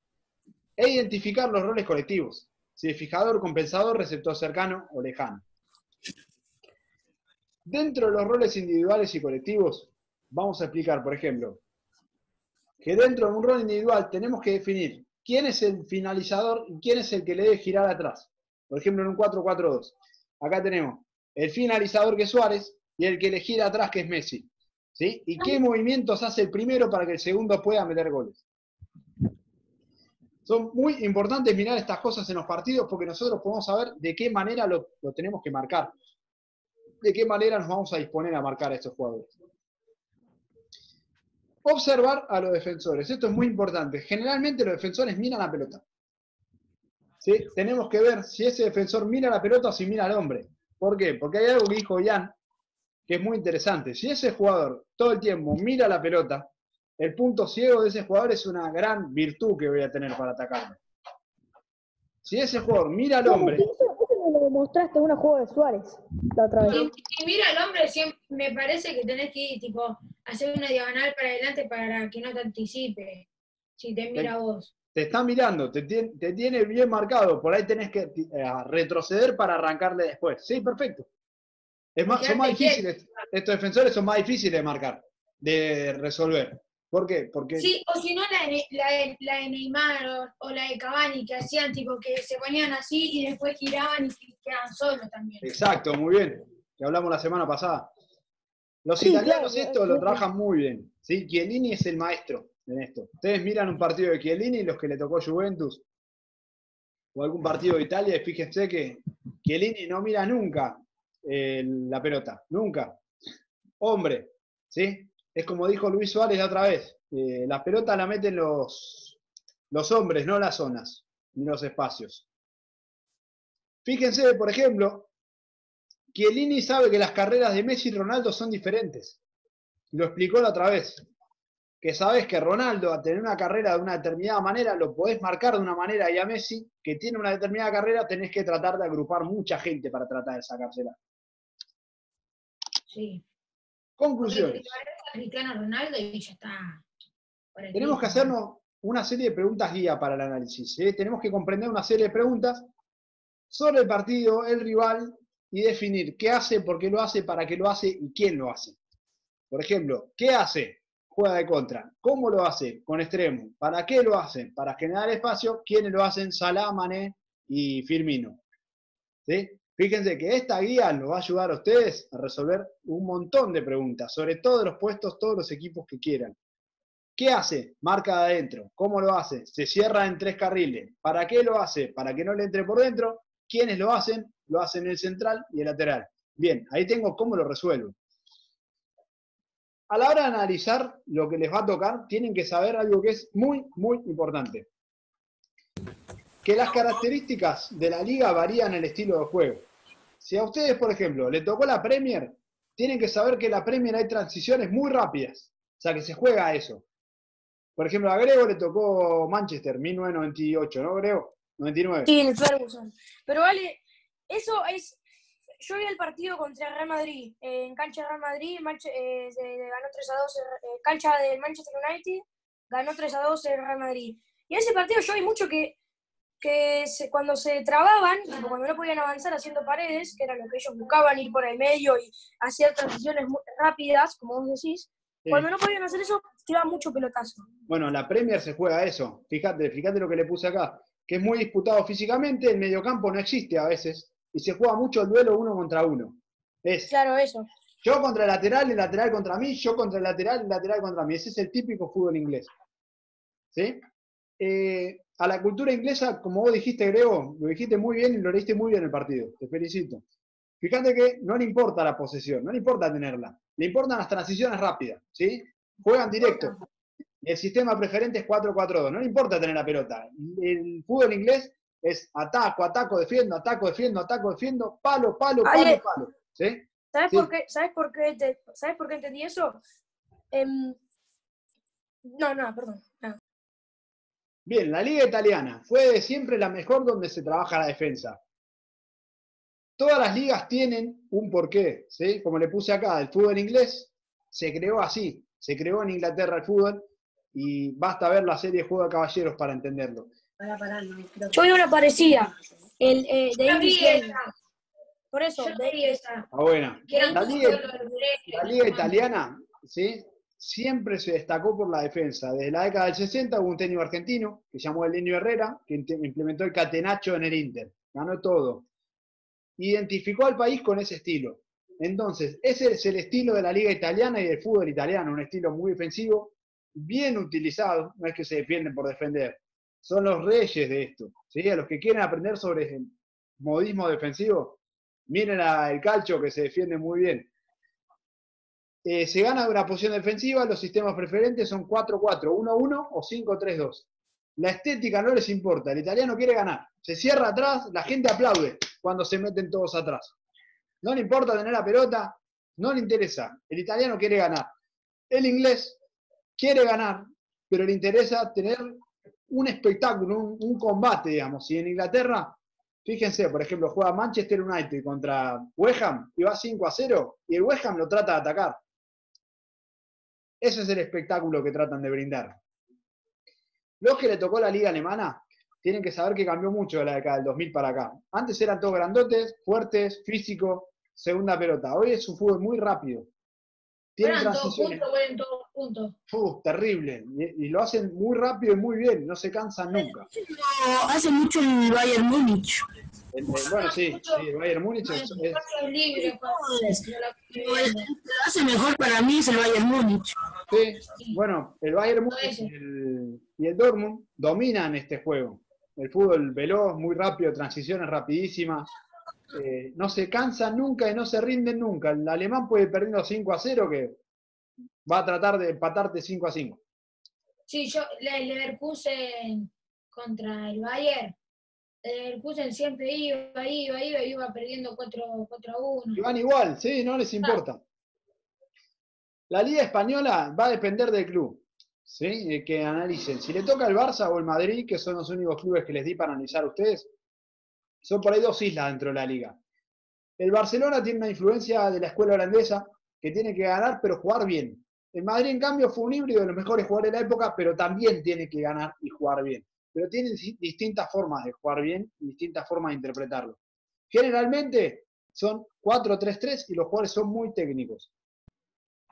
E identificar los roles colectivos. Si es fijador, compensador, receptor cercano o lejano. Dentro de los roles individuales y colectivos, vamos a explicar, por ejemplo, que dentro de un rol individual tenemos que definir quién es el finalizador y quién es el que le debe girar atrás. Por ejemplo, en un 4-4-2. Acá tenemos el finalizador que es Suárez y el que le gira atrás que es Messi. ¿Sí? ¿Y qué movimientos hace el primero para que el segundo pueda meter goles? Son muy importantes mirar estas cosas en los partidos porque nosotros podemos saber de qué manera lo tenemos que marcar. De qué manera nos vamos a disponer a marcar a estos jugadores. Observar a los defensores. Esto es muy importante. Generalmente los defensores miran la pelota. ¿Sí? Tenemos que ver si ese defensor mira la pelota o si mira al hombre. ¿Por qué? Porque hay algo que dijo Ian que es muy interesante. Si ese jugador todo el tiempo mira la pelota, el punto ciego de ese jugador es una gran virtud que voy a tener para atacarme. Si ese jugador mira al hombre... Eso me lo mostraste en una jugada de Suárez la otra vez. Si mira al hombre, siempre, me parece que tenés que ir, tipo, hacer una diagonal para adelante para que no te anticipe. Si te mira a vos. Te está mirando, te tiene bien marcado. Por ahí tenés que retroceder para arrancarle después. Sí, perfecto. Es más, son más difíciles. Estos defensores son más difíciles de marcar, de resolver. ¿Por qué? Porque... Sí, o si no la de Neymar o la de Cavani, que hacían tipo que se ponían así y después giraban y quedaban solos también. Exacto, muy bien. Que hablamos la semana pasada. Los italianos esto lo trabajan muy bien. ¿Sí? Chiellini es el maestro en esto. Ustedes miran un partido de Chiellini, los que le tocó Juventus, o algún partido de Italia, y fíjense que Chiellini no mira nunca la pelota. Nunca. Hombre. ¿Sí? Es como dijo Luis Suárez la otra vez, la pelota la meten los hombres, no las zonas, ni los espacios. Fíjense, por ejemplo, Chiellini sabe que las carreras de Messi y Ronaldo son diferentes. Lo explicó la otra vez. Que sabes que Ronaldo, a tener una carrera de una determinada manera, lo podés marcar de una manera, y a Messi, que tiene una determinada carrera, tenés que tratar de agrupar mucha gente para tratar de sacársela. Sí. Conclusiones. Cristiano Ronaldo y ya está. Tenemos que hacernos una serie de preguntas guía para el análisis. Tenemos que comprender una serie de preguntas sobre el partido, el rival, y definir qué hace, por qué lo hace, para qué lo hace y quién lo hace. Por ejemplo, ¿qué hace? Juega de contra. ¿Cómo lo hace? Con extremo. ¿Para qué lo hace? Para generar espacio. ¿Quiénes lo hacen? Salah, Mané y Firmino. ¿Sí? Fíjense que esta guía los va a ayudar a ustedes a resolver un montón de preguntas, sobre todos los puestos, todos los equipos que quieran. ¿Qué hace? Marca de adentro. ¿Cómo lo hace? Se cierra en 3 carriles. ¿Para qué lo hace? Para que no le entre por dentro. ¿Quiénes lo hacen? Lo hacen el central y el lateral. Bien, ahí tengo cómo lo resuelvo. A la hora de analizar lo que les va a tocar, tienen que saber algo que es muy, muy importante. Que las características de la liga varían el estilo de juego. Si a ustedes, por ejemplo, le tocó la Premier, tienen que saber que en la Premier hay transiciones muy rápidas. O sea, que se juega a eso. Por ejemplo, a Grego le tocó Manchester, 1998, ¿no, Grego? 99. Sí, el Ferguson. Pero vale, eso es... Yo vi el partido contra Real Madrid, en cancha de Real Madrid, ganó 3-2, cancha del Manchester United, ganó 3-2 el Real Madrid. Y en ese partido yo vi mucho que cuando se trababan, tipo cuando no podían avanzar haciendo paredes, que era lo que ellos buscaban, ir por el medio y hacer transiciones muy rápidas, como vos decís, Sí. Cuando no podían hacer eso, tiraban mucho pelotazo. Bueno, la Premier se juega a eso. Fíjate lo que le puse acá, que es muy disputado físicamente, el mediocampo no existe a veces, y se juega mucho el duelo 1 contra 1. Claro, eso. Yo contra el lateral contra mí, yo contra el lateral contra mí. Ese es el típico fútbol inglés. ¿Sí? A la cultura inglesa, como vos dijiste, Grego, lo dijiste muy bien y lo leíste muy bien en el partido. Te felicito. Fíjate que no le importa la posesión, no le importa tenerla. Le importan las transiciones rápidas. ¿Sí? Juegan directo. El sistema preferente es 4-4-2. No le importa tener la pelota. El fútbol inglés es ataco, defiendo, palo, ¿sí? ¿Sabes Sí. por qué? ¿Sabes por qué entendí eso? Perdón. No. Bien, la liga italiana fue de siempre la mejor donde se trabaja la defensa. Todas las ligas tienen un porqué, ¿sí? Como le puse acá, el fútbol inglés se creó así, se creó en Inglaterra el fútbol y basta ver la serie Juego de Caballeros para entenderlo. No, creo Yo vi una parecida. El de Yo vi English Game. esa. Por eso, Yo vi esa. Ah, buena. Que eran La todos liga, los colegios. la liga italiana, ¿sí? Siempre se destacó por la defensa. Desde la década del 60 hubo un técnico argentino que se llamó Elenio Herrera, que implementó el catenaccio en el Inter. Ganó todo. Identificó al país con ese estilo. Entonces, ese es el estilo de la liga italiana y del fútbol italiano, un estilo muy defensivo, bien utilizado, no es que se defienden por defender, son los reyes de esto, ¿sí? A los que quieren aprender sobre el modismo defensivo, miren el calcio que se defiende muy bien. Se gana una posición defensiva, los sistemas preferentes son 4-4, 1-1 o 5-3-2. La estética no les importa, el italiano quiere ganar, se cierra atrás, la gente aplaude cuando se meten todos atrás. No le importa tener la pelota, no le interesa. El italiano quiere ganar. El inglés quiere ganar, pero le interesa tener un espectáculo, un combate, digamos. Si en Inglaterra, fíjense, por ejemplo, juega Manchester United contra West Ham y va 5-0 y el West Ham lo trata de atacar. Ese es el espectáculo que tratan de brindar. Los que le tocó la liga alemana tienen que saber que cambió mucho de la década del 2000 para acá. Antes eran todos grandotes, fuertes, físicos, segunda pelota. Hoy es un fútbol muy rápido. Tienen Fueron todos transiciones. juntos, vuelven todos juntos. Terrible. Y lo hacen muy rápido y muy bien. No se cansan nunca. Hace mucho el Bayern Múnich. Bueno, sí, el Bayern Múnich es Espacios libres, Lo hace mejor para mí es el Bayern Múnich. sí. Bueno, el Bayern Múnich y el Dortmund dominan este juego. El fútbol veloz, muy rápido, transiciones rapidísimas. No se cansan nunca y no se rinden nunca. El alemán puede ir perdiendo 5-0 que va a tratar de empatarte 5-5. Sí, el Leverkusen contra el Bayern. El Leverkusen siempre iba perdiendo 4-1. Y van igual, sí, no les importa. La Liga Española va a depender del club, ¿sí? Que analicen. Si le toca el Barça o el Madrid, que son los únicos clubes que les di para analizar a ustedes, son por ahí dos islas dentro de la liga. El Barcelona tiene una influencia de la escuela holandesa que tiene que ganar, pero jugar bien. El Madrid, en cambio, fue un híbrido de los mejores jugadores de la época, pero también tiene que ganar y jugar bien. Pero tienen distintas formas de jugar bien y distintas formas de interpretarlo. Generalmente son 4-3-3 y los jugadores son muy técnicos.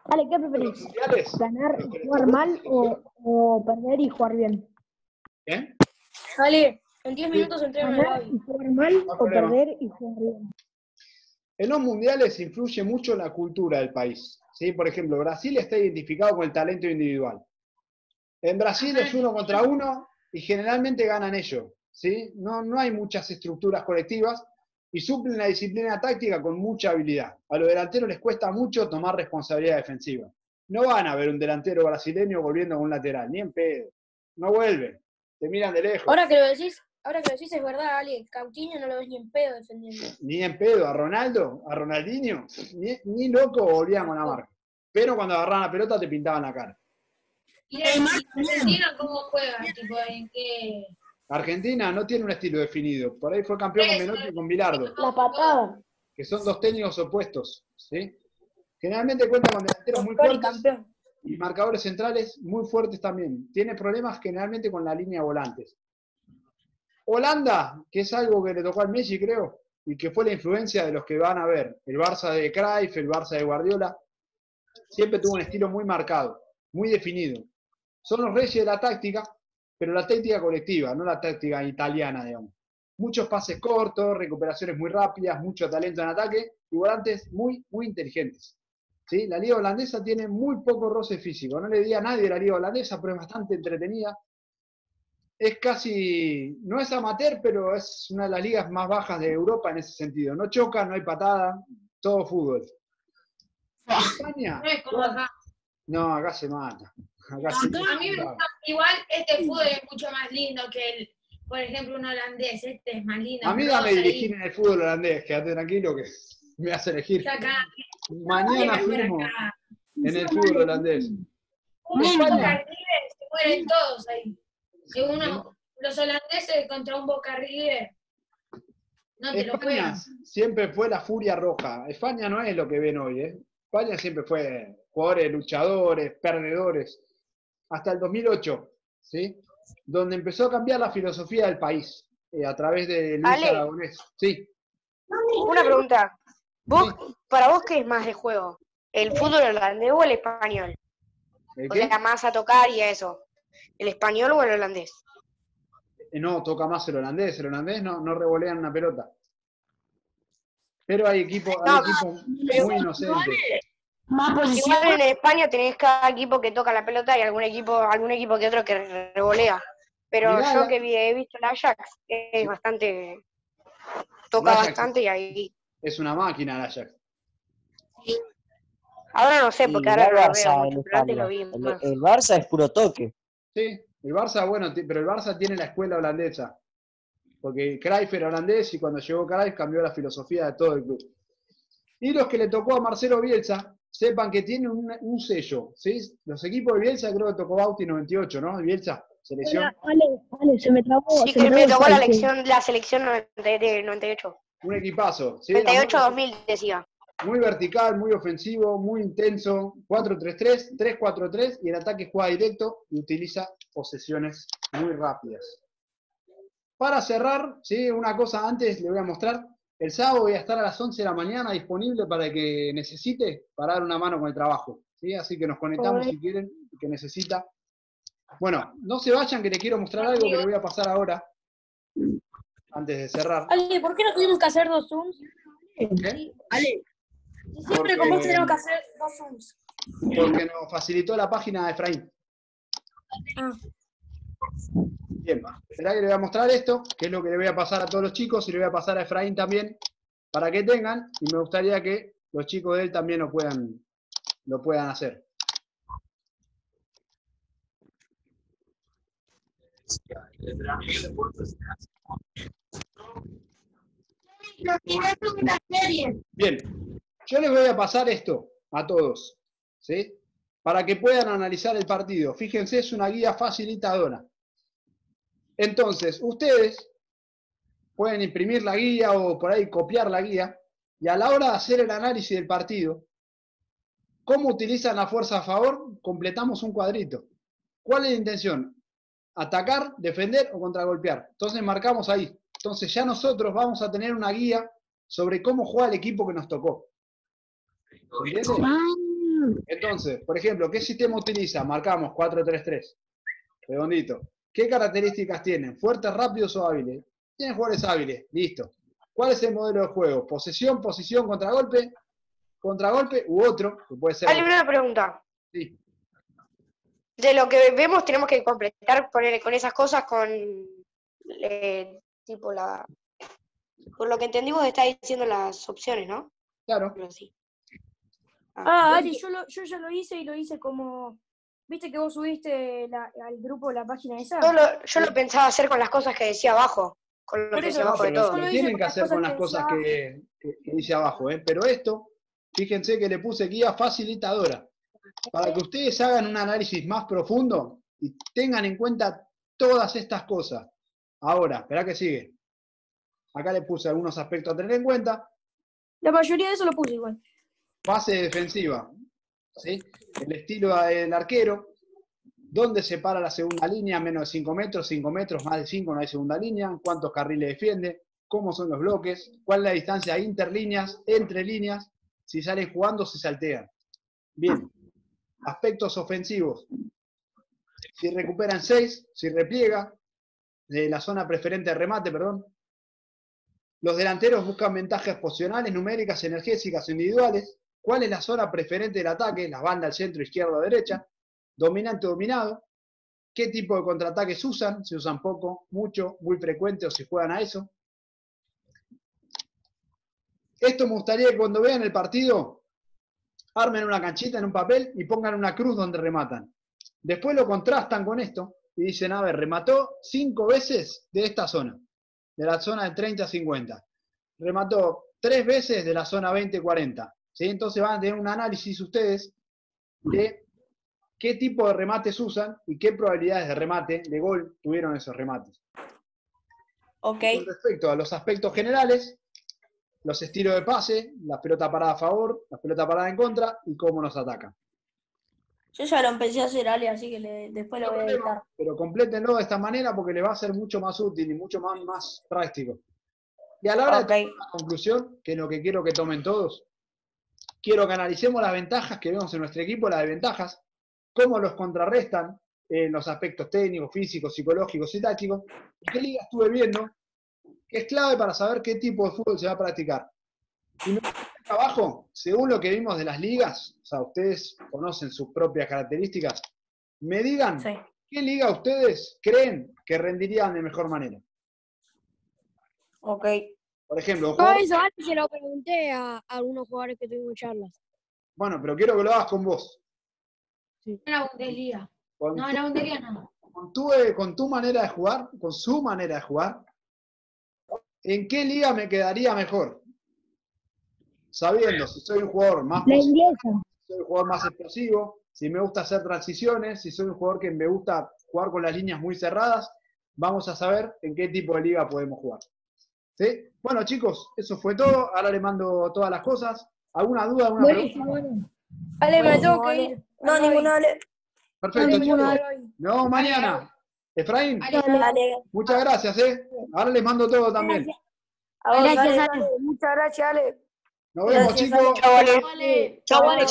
Ale, ¿qué preferís? ¿Ganar y jugar mal o perder y jugar bien? ¿Eh? Ale, en 10 minutos entreno en el ¿Ganar Gaby. y jugar mal o perder y jugar bien? En los mundiales influye mucho la cultura del país, ¿sí? Por ejemplo, Brasil está identificado con el talento individual. En Brasil es 1 contra 1 y generalmente ganan ellos, ¿sí? No hay muchas estructuras colectivas y suplen la disciplina táctica con mucha habilidad. A los delanteros les cuesta mucho tomar responsabilidad defensiva. No van a ver un delantero brasileño volviendo con un lateral, ni en pedo. No vuelven, te miran de lejos. Ahora que lo decís es verdad, Ale. Coutinho no lo ves ni en pedo defendiendo. Ni en pedo, a Ronaldo, a Ronaldinho, ni loco volvían con la marca. Pero cuando agarraban la pelota te pintaban la cara. ¿Y Argentina cómo juega? Tipo, ¿en qué? Argentina no tiene un estilo definido. Por ahí fue campeón con Menotti y con Bilardo, La patada. que son dos técnicos opuestos, ¿sí? Generalmente cuenta con delanteros muy fuertes y marcadores centrales muy fuertes también. Tiene problemas generalmente con la línea de volantes. Holanda, que es algo que le tocó al Messi, creo, y que fue la influencia de los que van a ver. El Barça de Cruyff, el Barça de Guardiola, siempre tuvo un estilo muy marcado, muy definido. Son los reyes de la táctica, pero la táctica colectiva, no la táctica italiana, digamos. Muchos pases cortos, recuperaciones muy rápidas, mucho talento en ataque y volantes muy, muy inteligentes. ¿Sí? La liga holandesa tiene muy poco roce físico. No le di a nadie la liga holandesa, pero es bastante entretenida. Es casi, no es amateur, pero es una de las ligas más bajas de Europa en ese sentido. No choca, no hay patada, todo fútbol. España. No es como acá. No, acá se mata. Acá A mí me gusta, igual este fútbol es mucho más lindo que por ejemplo, un holandés. Este es más lindo. A mí dame dirigir en el fútbol holandés, quédate tranquilo que me hace elegir. Acá. Mañana firmo en el fútbol holandés. Un Boca River, se mueren todos ahí. Los holandeses contra un Boca River. No te lo juegan. Siempre fue la furia roja. España no es lo que ven hoy, ¿eh? España siempre fue jugadores, luchadores, perdedores. Hasta el 2008, ¿sí? donde empezó a cambiar la filosofía del país a través de Luis Ale. Aragonés. Sí. Una pregunta. ¿Para vos qué es más de juego? ¿El fútbol holandés o el español? ¿El O qué? sea, más a tocar y a eso. ¿El español o el holandés? No, toca más el holandés no revolean una pelota. Pero hay equipos muy inocentes. Igual en España tenés cada equipo que toca la pelota y algún equipo que otro que revolea. Pero Mirá, yo que he visto el Ajax es bastante, toca el Ajax bastante y ahí. es una máquina el Ajax. Ahora no sé, porque ahora Igual no lo Barça veo en mucho, pero antes España. lo vi más. El Barça es puro toque. Sí, el Barça, bueno, pero el Barça tiene la escuela holandesa. Porque Cruyff era holandés y cuando llegó Cruyff cambió la filosofía de todo el club. Y los que le tocó a Marcelo Bielsa, sepan que tiene un sello. ¿Sí? Los equipos de Bielsa, creo que tocó Bauti 98, ¿no? Bielsa, selección. Ale, se me trabó. Sí, que me tocó la selección 98. Un equipazo. ¿Sí? 98-2000 decía. Muy vertical, muy ofensivo, muy intenso. 4-3-3, 3-4-3 y el ataque juega directo y utiliza posesiones muy rápidas. Para cerrar, ¿sí? Una cosa antes le voy a mostrar. El sábado voy a estar a las 11 de la mañana disponible para el que necesite, para dar una mano con el trabajo. ¿Sí? Así que nos conectamos si quieren, que necesita. Bueno, no se vayan que les quiero mostrar algo que les voy a pasar ahora, antes de cerrar. Ale, ¿por qué no tuvimos que hacer 2 Zooms? ¿Qué? Ale, siempre con vos tenemos que hacer 2 Zooms. Porque nos facilitó la página de Efraín. Bien, esperá que le voy a mostrar esto, que es lo que le voy a pasar a todos los chicos y le voy a pasar a Efraín también, para que tengan, y me gustaría que los chicos de él también lo puedan hacer. Bien, yo les voy a pasar esto a todos, ¿sí? Para que puedan analizar el partido. Fíjense, es una guía facilitadora. Entonces, ustedes pueden imprimir la guía o por ahí copiar la guía y a la hora de hacer el análisis del partido, ¿cómo utilizan la fuerza a favor? Completamos un cuadrito. ¿Cuál es la intención? ¿Atacar, defender o contragolpear? Entonces marcamos ahí. Entonces ya nosotros vamos a tener una guía sobre cómo juega el equipo que nos tocó. ¿Entiendes? Entonces, por ejemplo, ¿qué sistema utiliza? Marcamos 4-3-3. Redondito. ¿Qué características tienen? ¿Fuertes, rápidos o hábiles? Tienen jugadores hábiles. Listo. ¿Cuál es el modelo de juego? ¿Posesión, posición, contragolpe u otro? Que puede ser. Dale una pregunta. Sí. De lo que vemos tenemos que completar con esas cosas con tipo la... Por lo que entendí vos estás diciendo las opciones, ¿no? Claro. Sí. Ale, yo ya lo hice y lo hice como... ¿Viste que vos subiste al grupo la página esa? Yo lo pensaba hacer con las cosas que decía abajo. Con lo que decía abajo de todo. Lo tienen que hacer con las cosas que dice abajo, ¿eh? Pero esto, fíjense que le puse guía facilitadora. Para que ustedes hagan un análisis más profundo y tengan en cuenta todas estas cosas. Ahora, esperá que sigue. Acá le puse algunos aspectos a tener en cuenta. La mayoría de eso lo puse igual. Fase defensiva, ¿sí? El estilo del arquero, dónde se para la segunda línea, menos de 5 metros, 5 metros, más de 5 no hay segunda línea, cuántos carriles defiende, cómo son los bloques, cuál es la distancia interlíneas, entre líneas, si salen jugando, se saltean. Bien, aspectos ofensivos, si recuperan 6, si repliega, de la zona preferente de remate, perdón. Los delanteros buscan ventajas posicionales, numéricas, energéticas o individuales. ¿Cuál es la zona preferente del ataque? Las bandas al centro, izquierda o derecha. Dominante o dominado. ¿Qué tipo de contraataques usan? Si usan poco, mucho, muy frecuente o si juegan a eso. Esto me gustaría que cuando vean el partido, armen una canchita en un papel y pongan una cruz donde rematan. Después lo contrastan con esto y dicen, a ver, remató 5 veces de esta zona, de la zona de 30-50. Remató 3 veces de la zona 20-40. ¿Sí? Entonces van a tener un análisis ustedes de qué tipo de remates usan y qué probabilidades de remate, de gol, tuvieron esos remates. Ok. Con respecto a los aspectos generales, los estilos de pase, la pelota parada a favor, la pelota parada en contra y cómo nos atacan. Yo ya lo empecé a hacer, Ale, así que después lo voy a editar. Pero complétenlo de esta manera porque le va a ser mucho más útil y mucho más práctico. Y a la hora de tomar la conclusión, que es lo que quiero que tomen todos, quiero que analicemos las ventajas que vemos en nuestro equipo, las desventajas, cómo los contrarrestan en los aspectos técnicos, físicos, psicológicos y tácticos, y qué liga estuve viendo, que es clave para saber qué tipo de fútbol se va a practicar. Y me gusta abajo, según lo que vimos de las ligas, o sea, ustedes conocen sus propias características, me digan qué liga ustedes creen que rendirían de mejor manera. Ok. Por ejemplo, Yo eso antes se lo pregunté a algunos jugadores que tuvimos charlas. bueno, pero quiero que lo hagas con vos. En la Bundesliga. No, en la Bundesliga no. Con tu manera de jugar, con su manera de jugar, ¿en qué liga me quedaría mejor? Sabiendo si soy un jugador más positivo, si soy un jugador más explosivo, si me gusta hacer transiciones, si soy un jugador que me gusta jugar con las líneas muy cerradas, vamos a saber en qué tipo de liga podemos jugar. ¿Sí? Bueno, chicos, eso fue todo. Ahora les mando todas las cosas. ¿Alguna duda, alguna pregunta? Ale, me tengo que ir. No, ninguna, Ale. Perfecto, chicos. Nos vemos mañana. Efraín, muchas gracias, ¿eh? Ahora les mando todo también. Gracias, Ale. Muchas gracias, Ale. Nos vemos, chicos. Chau, Ale. Chau, Ale.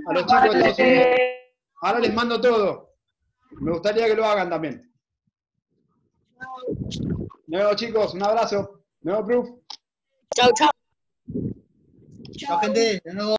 A los chicos de Estados Unidos. Ahora les mando todo. Me gustaría que lo hagan también. Nos vemos, chicos. Un abrazo. Nos vemos, Proof. Chau, chau. Chao, gente. De nuevo.